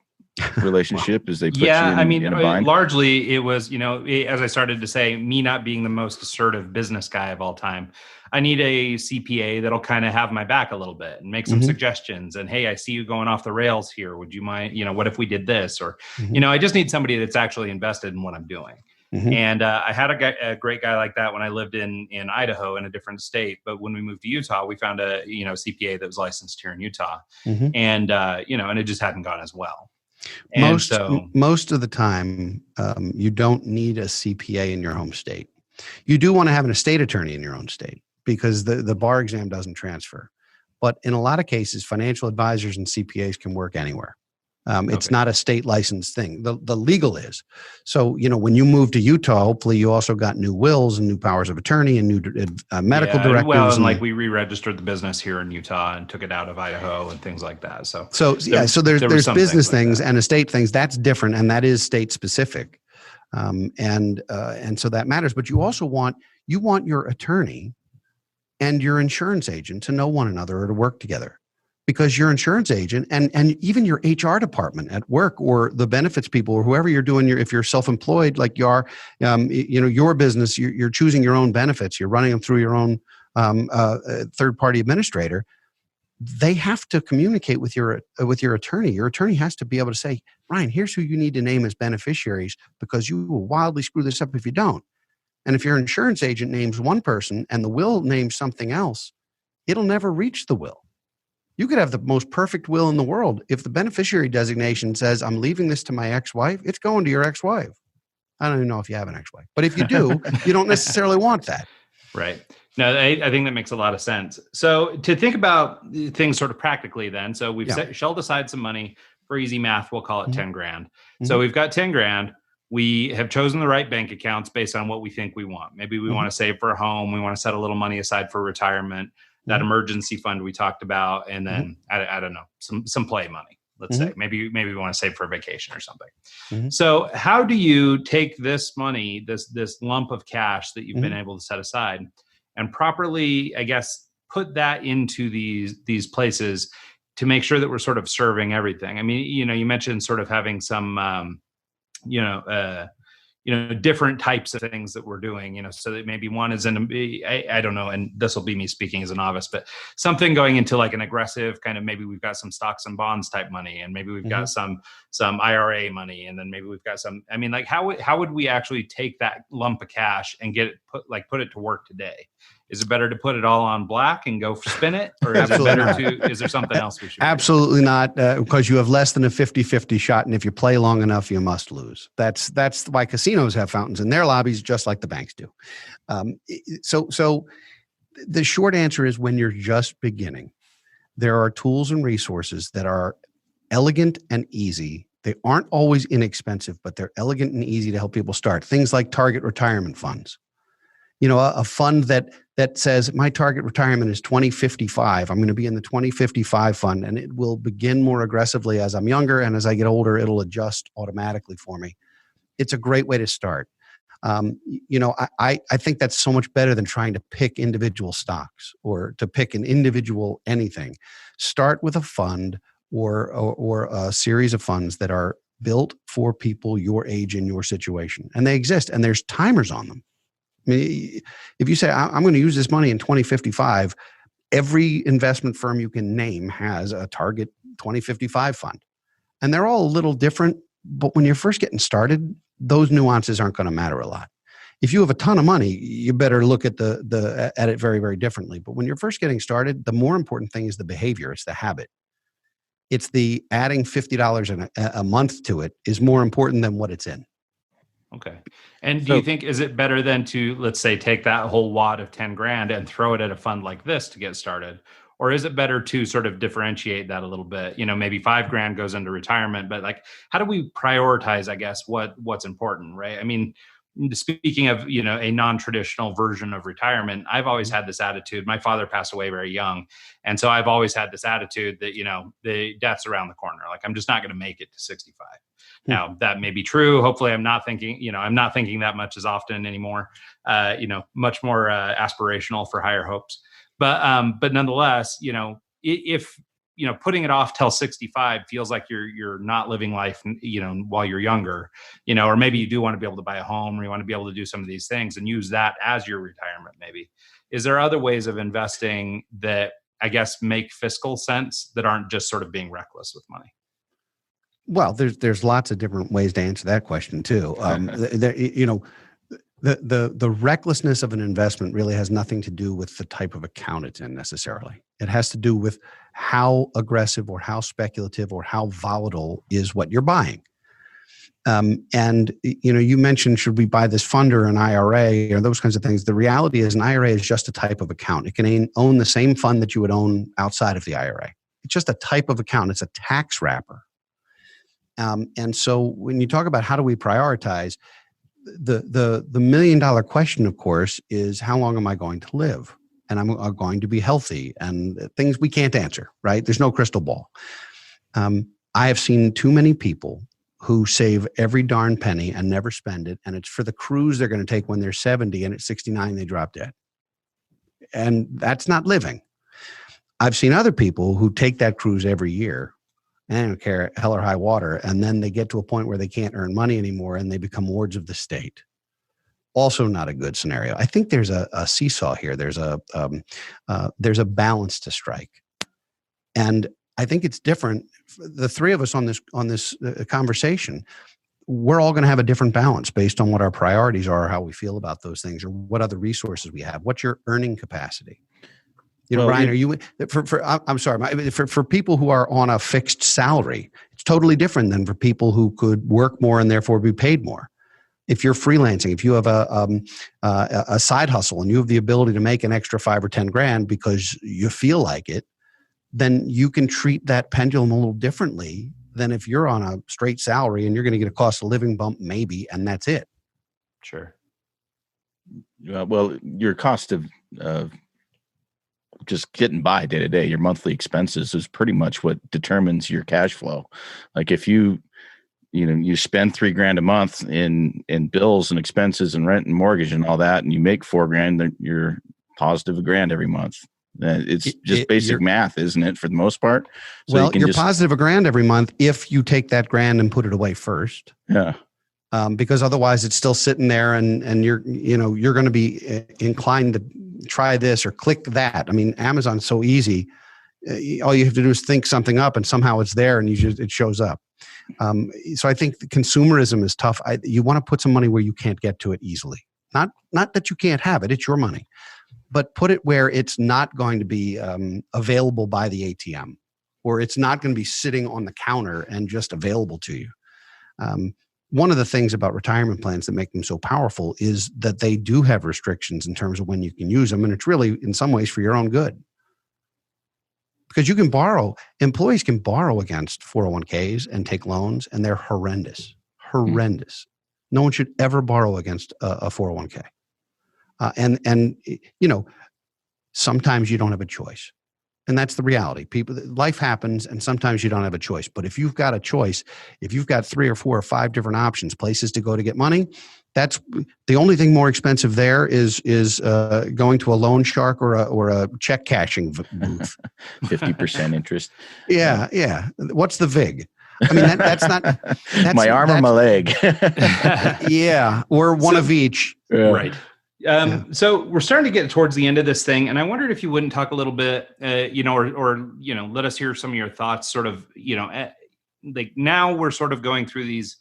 relationship? Is they put you in a bind? Largely it was, as I started to say, me not being the most assertive business guy of all time. I need a CPA that'll kind of have my back a little bit and make some suggestions. And hey, I see you going off the rails here. Would you mind, what if we did this? Or, I just need somebody that's actually invested in what I'm doing. And I had a great guy like that when I lived in Idaho, in a different state. But when we moved to Utah, we found a CPA that was licensed here in Utah, and and it just hadn't gone as well. Most of the time, you don't need a CPA in your home state. You do want to have an estate attorney in your own state because the bar exam doesn't transfer. But in a lot of cases, financial advisors and CPAs can work anywhere. It's not a state licensed thing. The legal is. So, when you move to Utah, hopefully you also got new wills and new powers of attorney and new medical directives. Well, and we re-registered the business here in Utah and took it out of Idaho and things like that. So there's business things and estate things. That's different, and that is state specific. And so that matters. But you also want your attorney and your insurance agent to know one another or to work together. Because your insurance agent and even your HR department at work, or the benefits people, or whoever you're doing, if you're self-employed like you are, your business, you're choosing your own benefits, you're running them through your own third-party administrator. they have to communicate with your attorney. Your attorney has to be able to say, Ryan, here's who you need to name as beneficiaries because you will wildly screw this up if you don't. And if your insurance agent names one person and the will names something else, it'll never reach the will. You could have the most perfect will in the world. If the beneficiary designation says, I'm leaving this to my ex-wife, it's going to your ex-wife. I don't even know if you have an ex-wife, but if you do, you don't necessarily want that. Right. No, I think that makes a lot of sense. So to think about things sort of practically then, so we've shelled aside some money for easy math. We'll call it 10 grand. So we've got 10 grand. We have chosen the right bank accounts based on what we think we want. Maybe we want to save for a home. We want to set a little money aside for retirement, that emergency fund we talked about. And then I don't know, some play money. Let's say maybe we want to save for a vacation or something. So how do you take this money, this lump of cash that you've been able to set aside, and properly, I guess, put that into these places to make sure that we're sort of serving everything? I mean, you mentioned sort of having some, different types of things that we're doing, so that maybe one is I don't know, and this will be me speaking as a novice, but something going into like an aggressive kind of, maybe we've got some stocks and bonds type money, and maybe we've got some IRA money, and then maybe we've got some, I mean, like how would we actually take that lump of cash and get it put it to work today? Is it better to put it all on black and go spin it? Or is it better is there something else we should do? Absolutely not, because you have less than a 50-50 shot. And if you play long enough, you must lose. That's why casinos have fountains in their lobbies, just like the banks do. So the short answer is, when you're just beginning, there are tools and resources that are elegant and easy. They aren't always inexpensive, but they're elegant and easy to help people start. Things like target retirement funds. A fund that says my target retirement is 2055. I'm going to be in the 2055 fund, and it will begin more aggressively as I'm younger, and as I get older, it'll adjust automatically for me. It's a great way to start. I think that's so much better than trying to pick individual stocks or to pick an individual anything. Start with a fund or a series of funds that are built for people your age and your situation, and they exist, and there's timers on them. I mean, if you say, I'm going to use this money in 2055, every investment firm you can name has a target 2055 fund. And they're all a little different, but when you're first getting started, those nuances aren't going to matter a lot. If you have a ton of money, you better look at at it very, very differently. But when you're first getting started, the more important thing is the behavior. It's the habit. It's the adding $50 a month to it is more important than what it's in. Okay. And do you think, is it better than to, let's say, take that whole wad of 10 grand and throw it at a fund like this to get started? Or is it better to sort of differentiate that a little bit? Maybe 5 grand goes into retirement, but like, how do we prioritize, I guess, what's important, right? I mean, speaking of, a non-traditional version of retirement, I've always had this attitude. My father passed away very young. And so I've always had this attitude that, the death's around the corner. Like, I'm just not going to make it to 65. Now, that may be true. Hopefully I'm not thinking that much as often anymore, much more aspirational for higher hopes. But nonetheless, if putting it off till 65 feels like you're not living life, while you're younger, or maybe you do want to be able to buy a home, or you want to be able to do some of these things and use that as your retirement. Maybe, is there other ways of investing that, I guess, make fiscal sense that aren't just sort of being reckless with money? Well, there's lots of different ways to answer that question too. The recklessness of an investment really has nothing to do with the type of account it's in necessarily. It has to do with how aggressive or how speculative or how volatile is what you're buying. And you mentioned, should we buy this fund or an IRA or those kinds of things? The reality is, an IRA is just a type of account. It can own the same fund that you would own outside of the IRA. It's just a type of account. It's a tax wrapper. And so when you talk about how do we prioritize, the $1 million question, of course, is how long am I going to live? And I'm going to be healthy, and things we can't answer, right? There's no crystal ball. I have seen too many people who save every darn penny and never spend it. And it's for the cruise they're going to take when they're 70, and at 69, they drop dead. And that's not living. I've seen other people who take that cruise every year, and they don't care hell or high water. And then they get to a point where they can't earn money anymore, and they become wards of the state. Also not a good scenario. I think there's a seesaw here. There's a balance to strike. And I think it's different. The three of us on this conversation, we're all going to have a different balance based on what our priorities are, or how we feel about those things, or what other resources we have. What's your earning capacity? Brian, are you I'm sorry, for people who are on a fixed salary, it's totally different than for people who could work more and therefore be paid more. If you're freelancing, if you have a side hustle and you have the ability to make an extra $5 or $10,000 because you feel like it, then you can treat that pendulum a little differently than if you're on a straight salary and you're going to get a cost of living bump maybe, and that's it. Sure. Well, your cost of just getting by day to day, your monthly expenses is pretty much what determines your cash flow. Like if you spend $3,000 a month in bills and expenses and rent and mortgage and all that, and you make $4,000, then you're positive $1,000 every month. It's just basic math, isn't it, for the most part? So you're positive $1,000 every month if you take that $1,000 and put it away first. Yeah. Because otherwise it's still sitting there and you're going to be inclined to try this or click that. I mean, Amazon's so easy. All you have to do is think something up and somehow it's there and it shows up. So I think consumerism is tough. You want to put some money where you can't get to it easily. Not that you can't have it. It's your money. But put it where it's not going to be available by the ATM, or it's not going to be sitting on the counter and just available to you. One of the things about retirement plans that make them so powerful is that they do have restrictions in terms of when you can use them. And it's really, in some ways, for your own good. Because you can borrow, employees can borrow against 401ks and take loans, and they're horrendous. Horrendous. No one should ever borrow against a 401k. And sometimes you don't have a choice. And that's the reality. Life happens, and sometimes you don't have a choice. But if you've got a choice, if you've got 3 or 4 or 5 different options, places to go to get money, that's the only thing more expensive there is going to a loan shark or a check cashing booth. 50% interest. Yeah. What's the VIG? I mean, that's not my arm or my leg. Yeah, or one of each. Right. So we're starting to get towards the end of this thing, and I wondered if you wouldn't talk a little bit, or let us hear some of your thoughts. Sort of, like now we're sort of going through these,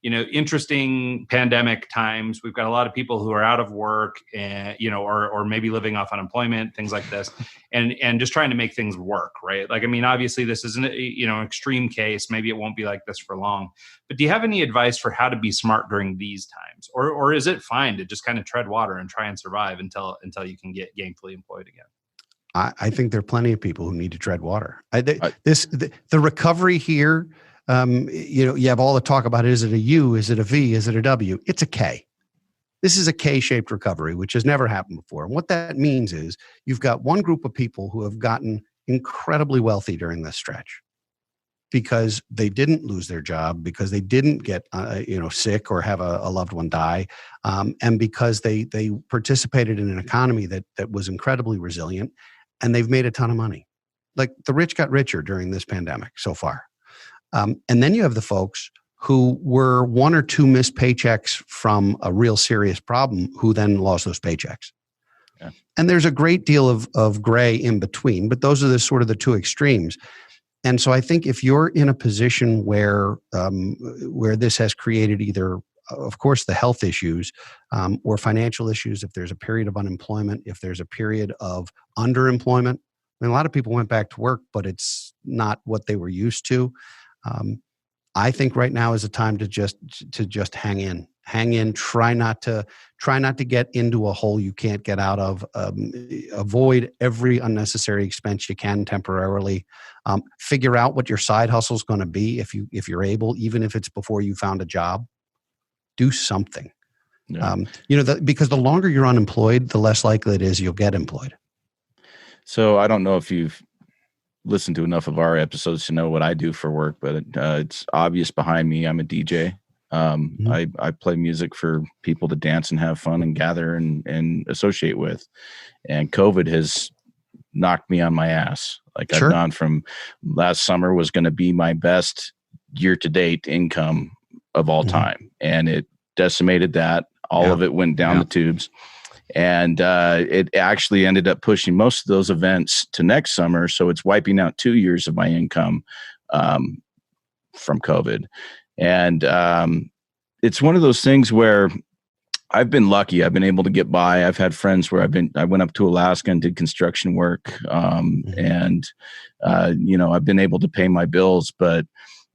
interesting pandemic times. We've got a lot of people who are out of work, and or maybe living off unemployment, things like this, and just trying to make things work, right? Like, I mean, obviously this isn't an extreme case. Maybe it won't be like this for long. But do you have any advice for how to be smart during these times, or is it fine to just kind of tread water and try and survive until you can get gainfully employed again? I think there are plenty of people who need to tread water. The recovery here. You have all the talk about, is it a U, is it a V, is it a W? It's a K. This is a K-shaped recovery, which has never happened before. And what that means is you've got one group of people who have gotten incredibly wealthy during this stretch because they didn't lose their job, because they didn't get sick or have a loved one die, and because they participated in an economy that was incredibly resilient, and they've made a ton of money. Like the rich got richer during this pandemic so far. And then you have the folks who were 1 or 2 missed paychecks from a real serious problem who then lost those paychecks. Yeah. And there's a great deal of gray in between, but those are the 2 extremes. And so I think if you're in a position where this has created either, of course, the health issues or financial issues, if there's a period of unemployment, if there's a period of underemployment, I mean, a lot of people went back to work, but it's not what they were used to. I think right now is a time to just hang in, try not to get into a hole you can't get out of, avoid every unnecessary expense you can temporarily, figure out what your side hustle is going to be if you're able, even if it's before you found a job, do something. Yeah. Because the longer you're unemployed, the less likely it is you'll get employed. So I don't know if you've listened to enough of our episodes to know what I do for work, but it's obvious behind me. I'm a DJ. I play music for people to dance and have fun and gather and associate with. And COVID has knocked me on my ass. Like I've gone from last summer was going to be my best year-to-date income of all time. And it decimated that. All of it went down the tubes. And it actually ended up pushing most of those events to next summer. So it's wiping out 2 years of my income from COVID. And it's one of those things where I've been lucky. I've been able to get by. I've had friends where I went up to Alaska and did construction work. And I've been able to pay my bills, but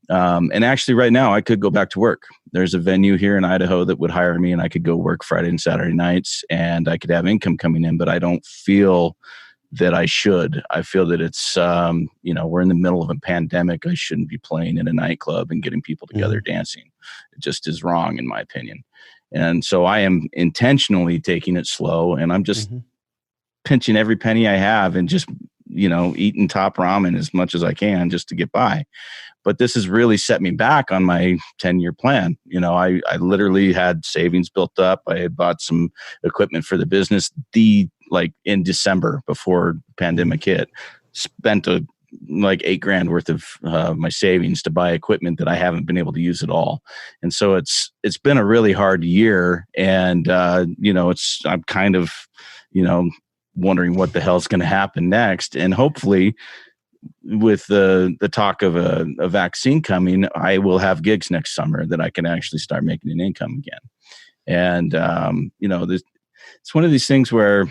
and actually right now I could go back to work. There's a venue here in Idaho that would hire me and I could go work Friday and Saturday nights and I could have income coming in, but I don't feel that I should. I feel that it's, we're in the middle of a pandemic. I shouldn't be playing in a nightclub and getting people together dancing. It just is wrong in my opinion. And so I am intentionally taking it slow and I'm just pinching every penny I have and just, eating top ramen as much as I can just to get by. But this has really set me back on my 10-year plan. I literally had savings built up. I had bought some equipment for the business in December before the pandemic hit, spent $8,000 worth of my savings to buy equipment that I haven't been able to use at all. And so it's been a really hard year. And, I'm kind of, wondering what the hell's going to happen next. And hopefully with the talk of a vaccine coming, I will have gigs next summer that I can actually start making an income again. And, it's one of these things where,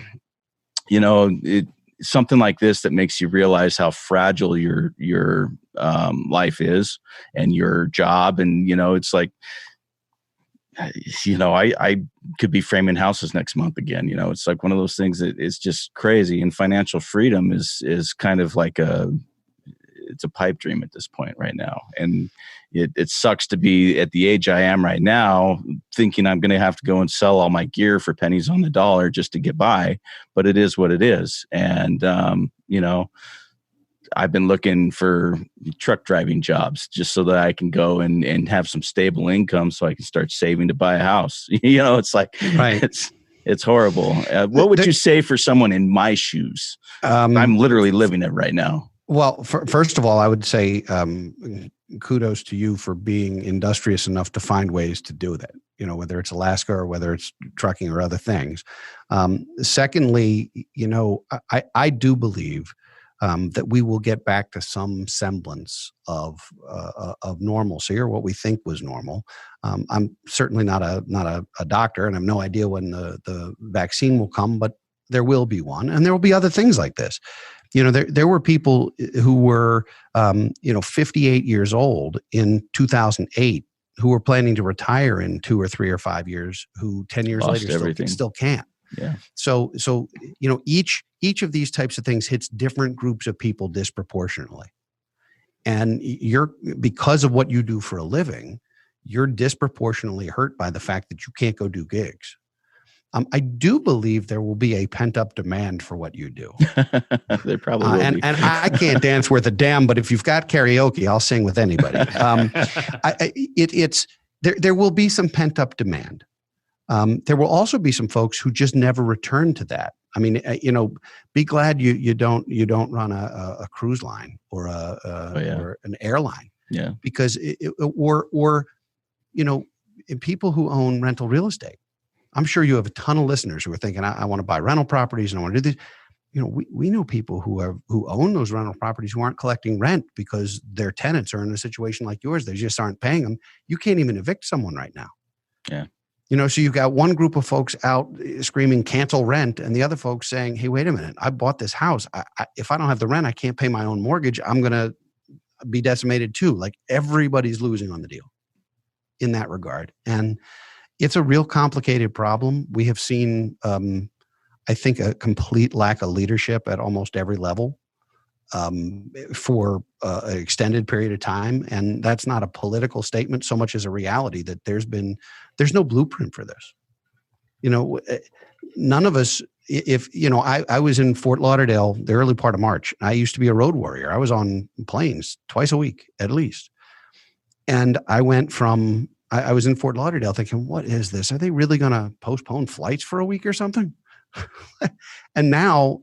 something like this that makes you realize how fragile your life is and your job. And, it's like, I could be framing houses next month again. It's like one of those things that is just crazy. And financial freedom is kind of like it's a pipe dream at this point right now. And it sucks to be at the age I am right now, thinking I'm going to have to go and sell all my gear for pennies on the dollar just to get by. But it is what it is. And, I've been looking for truck driving jobs just so that I can go and have some stable income so I can start saving to buy a house. It's like, right. It's horrible. What would you say for someone in my shoes? I'm literally living it right now. Well, first of all, I would say kudos to you for being industrious enough to find ways to do that, whether it's Alaska or whether it's trucking or other things. Secondly, I do believe that we will get back to some semblance of normalcy or what we think was normal. I'm certainly not a doctor and I have no idea when the vaccine will come, but there will be one and there will be other things like this. There were people who were, 58 years old in 2008 who were planning to retire in 2 or 3 or 5 years, who 10 years later still can't. Yeah. So each of these types of things hits different groups of people disproportionately. And because of what you do for a living, you're disproportionately hurt by the fact that you can't go do gigs. I do believe there will be a pent-up demand for what you do. There probably will be. And I can't dance worth a damn, but if you've got karaoke, I'll sing with anybody. There will be some pent-up demand. There will also be some folks who just never return to that. I mean, be glad you don't run a cruise line or or an airline. Yeah. Because people who own rental real estate. I'm sure you have a ton of listeners who are thinking, I want to buy rental properties and I want to do this. We know people who own those rental properties who aren't collecting rent because their tenants are in a situation like yours. They just aren't paying them. You can't even evict someone right now. Yeah. So you've got one group of folks out screaming, cancel rent. And the other folks saying, hey, wait a minute, I bought this house. If I don't have the rent, I can't pay my own mortgage. I'm going to be decimated too. Like everybody's losing on the deal in that regard. And it's a real complicated problem. We have seen, I think, a complete lack of leadership at almost every level for an extended period of time. And that's not a political statement so much as a reality that there's no blueprint for this. None of us, I was in Fort Lauderdale the early part of March. I used to be a road warrior. I was on planes twice a week at least. And I went from, I was in Fort Lauderdale thinking, what is this? Are they really going to postpone flights for a week or something? And now,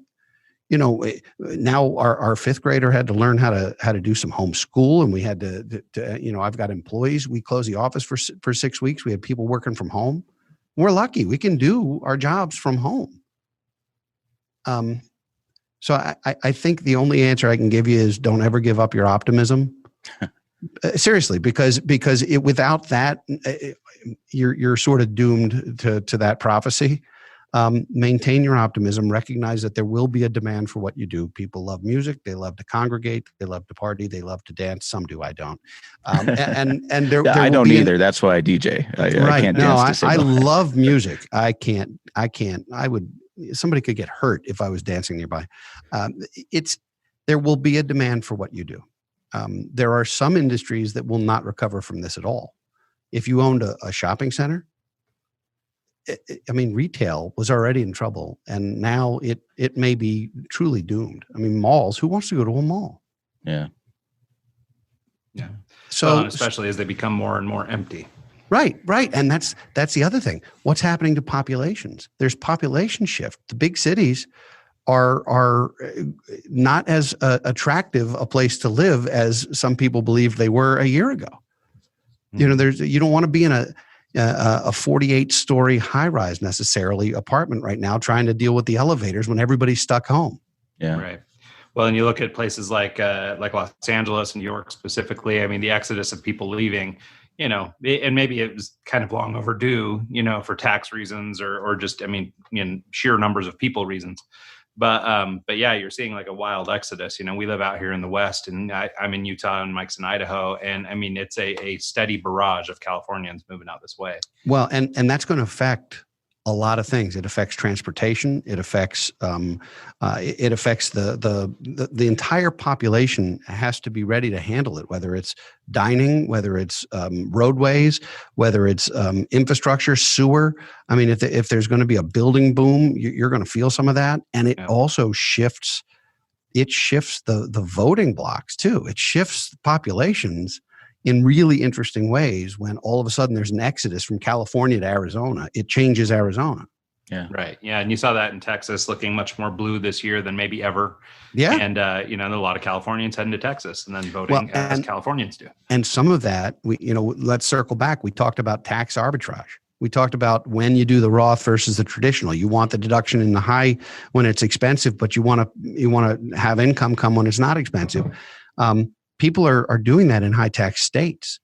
our fifth grader had to learn how to do some homeschool, and we had to I've got employees. We closed the office for 6 weeks. We had people working from home. We're lucky. We can do our jobs from home. So I think the only answer I can give you is don't ever give up your optimism. Seriously, because without that, you're sort of doomed to that prophecy. Maintain your optimism. Recognize that there will be a demand for what you do. People love music. They love to congregate. They love to party. They love to dance. Some do. I don't. And there I don't either. That's why I DJ. I can't dance to I love music. I can't. Somebody could get hurt if I was dancing nearby. There will be a demand for what you do. There are some industries that will not recover from this at all. If you owned a shopping center, retail was already in trouble, and now it may be truly doomed. Malls. Who wants to go to a mall? Yeah. Yeah. So especially as they become more and more empty. Right. And that's the other thing. What's happening to populations? There's population shift. The big cities are not as attractive a place to live as some people believed they were a year ago. Mm-hmm. You don't want to be in a 48-story high-rise necessarily apartment right now trying to deal with the elevators when everybody's stuck home. Yeah. Right. Well, and you look at places like Los Angeles and New York specifically. The exodus of people leaving, and maybe it was kind of long overdue, for tax reasons or just, sheer numbers of people reasons. But yeah, you're seeing like a wild exodus. We live out here in the West, and I'm in Utah and Mike's in Idaho. And it's a steady barrage of Californians moving out this way. Well, and that's going to affect a lot of things. It affects transportation. It affects the entire population has to be ready to handle it, whether it's dining, whether it's roadways, whether it's infrastructure, sewer. If there's going to be a building boom, you're going to feel some of that. And it also shifts the voting blocks too. It shifts populations in really interesting ways. When all of a sudden there's an exodus from California to Arizona, it changes Arizona. Yeah. Right. Yeah. And you saw that in Texas looking much more blue this year than maybe ever. Yeah. And, a lot of Californians heading to Texas and then voting as Californians do. And some of that, let's circle back. We talked about tax arbitrage. We talked about when you do the Roth versus the traditional. You want the deduction in the high when it's expensive, but you want to have income come when it's not expensive. People are doing that in high tax states.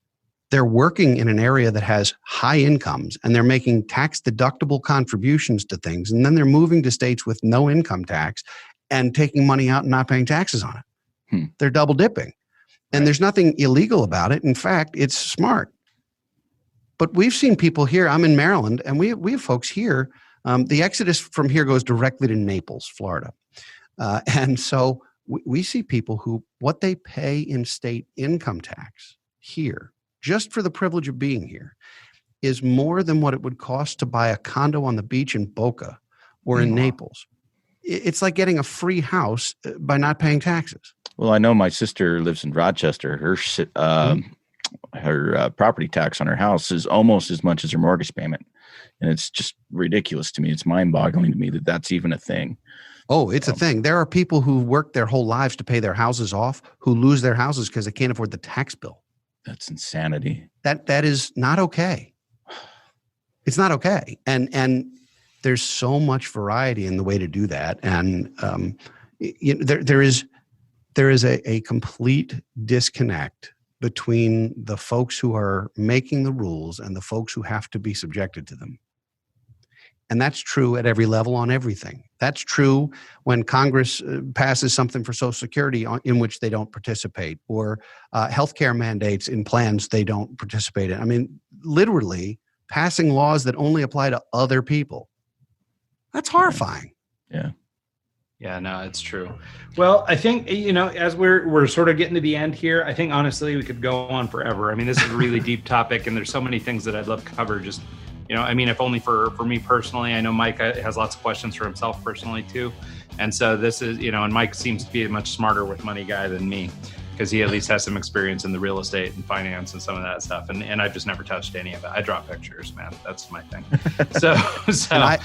They're working in an area that has high incomes, and they're making tax deductible contributions to things. And then they're moving to states with no income tax and taking money out and not paying taxes on it. They're double dipping. And there's nothing illegal about it. In fact, it's smart. But we've seen people here. I'm in Maryland, and we have folks here. The exodus from here goes directly to Naples, Florida. And so we see people who what they pay in state income tax here, just for the privilege of being here, is more than what it would cost to buy a condo on the beach in Boca or in Naples. It's like getting a free house by not paying taxes. Well, I know my sister lives in Rochester. Her property tax on her house is almost as much as her mortgage payment. And it's just ridiculous to me. It's mind-boggling to me that that's even a thing. Oh, it's a thing. There are people who work their whole lives to pay their houses off who lose their houses because they can't afford the tax bill. That's insanity. That is not okay. It's not okay. And there's so much variety in the way to do that. And there is a complete disconnect between the folks who are making the rules and the folks who have to be subjected to them. And that's true at every level on everything. That's true when Congress passes something for Social Security in which they don't participate, or healthcare mandates in plans they don't participate in. Literally passing laws that only apply to other people. That's horrifying. Yeah. Yeah, no, it's true. Well, I think, as we're sort of getting to the end here, I think honestly we could go on forever. This is a really deep topic, and there's so many things that I'd love to cover. Just, if only for me personally. I know Mike has lots of questions for himself personally too. And so this is, and Mike seems to be a much smarter with money guy than me, because he at least has some experience in the real estate and finance and some of that stuff. And I've just never touched any of it. I draw pictures, man. That's my thing. So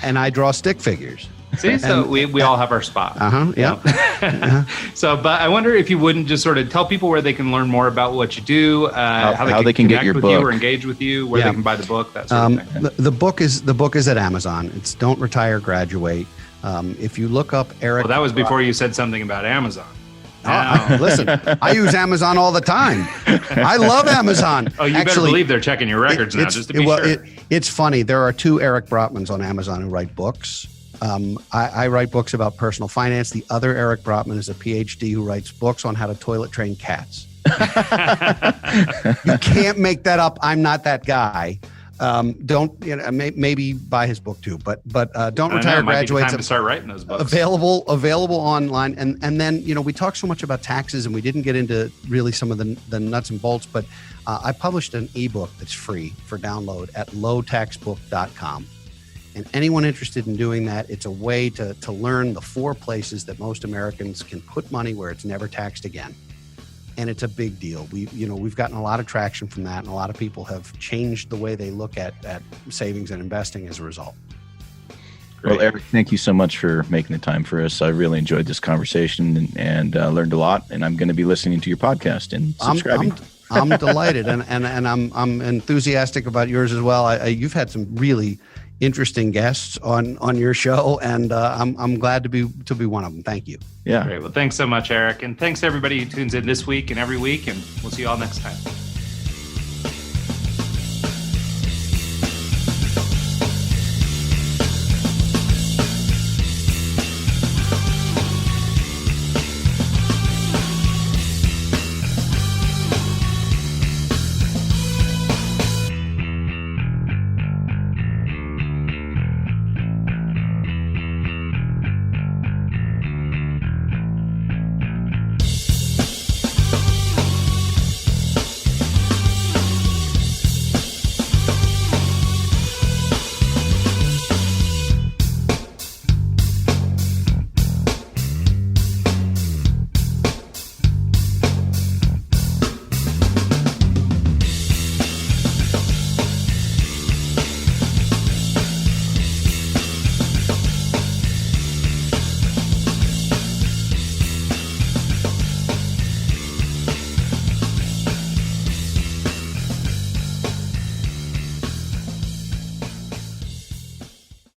and I draw stick figures. See, so we all have our spot. Yeah. So, but I wonder if you wouldn't just sort of tell people where they can learn more about what you do, how they can get your with book, you or engage with you, where they can buy the book, that sort of thing. The book is at Amazon. It's Don't Retire, Graduate. If you look up Eric, well, that was before you said something about Amazon. Listen, I use Amazon all the time. I love Amazon. Oh, you better believe they're checking your records now, just to be sure. It's funny. There are 2 Eric Brotmans on Amazon who write books. I write books about personal finance. The other Eric Brotman is a PhD who writes books on how to toilet train cats. You can't make that up. I'm not that guy. Maybe buy his book too, but Don't Retire, Graduate. Time to start writing those books. Available online, and then we talked so much about taxes, and we didn't get into really some of the nuts and bolts. But I published an ebook that's free for download at lowtaxbook.com. And anyone interested in doing that, it's a way to learn the 4 places that most Americans can put money where it's never taxed again. And it's a big deal. We've gotten a lot of traction from that, and a lot of people have changed the way they look at savings and investing as a result. Great. Well, Eric, thank you so much for making the time for us. I really enjoyed this conversation and learned a lot. And I'm going to be listening to your podcast and subscribing. I'm delighted, and I'm enthusiastic about yours as well. You've had some really interesting guests on your show, and I'm glad to be one of them. Thank you. Yeah. Great. Well, thanks so much, Eric, and thanks to everybody who tunes in this week and every week, and we'll see you all next time.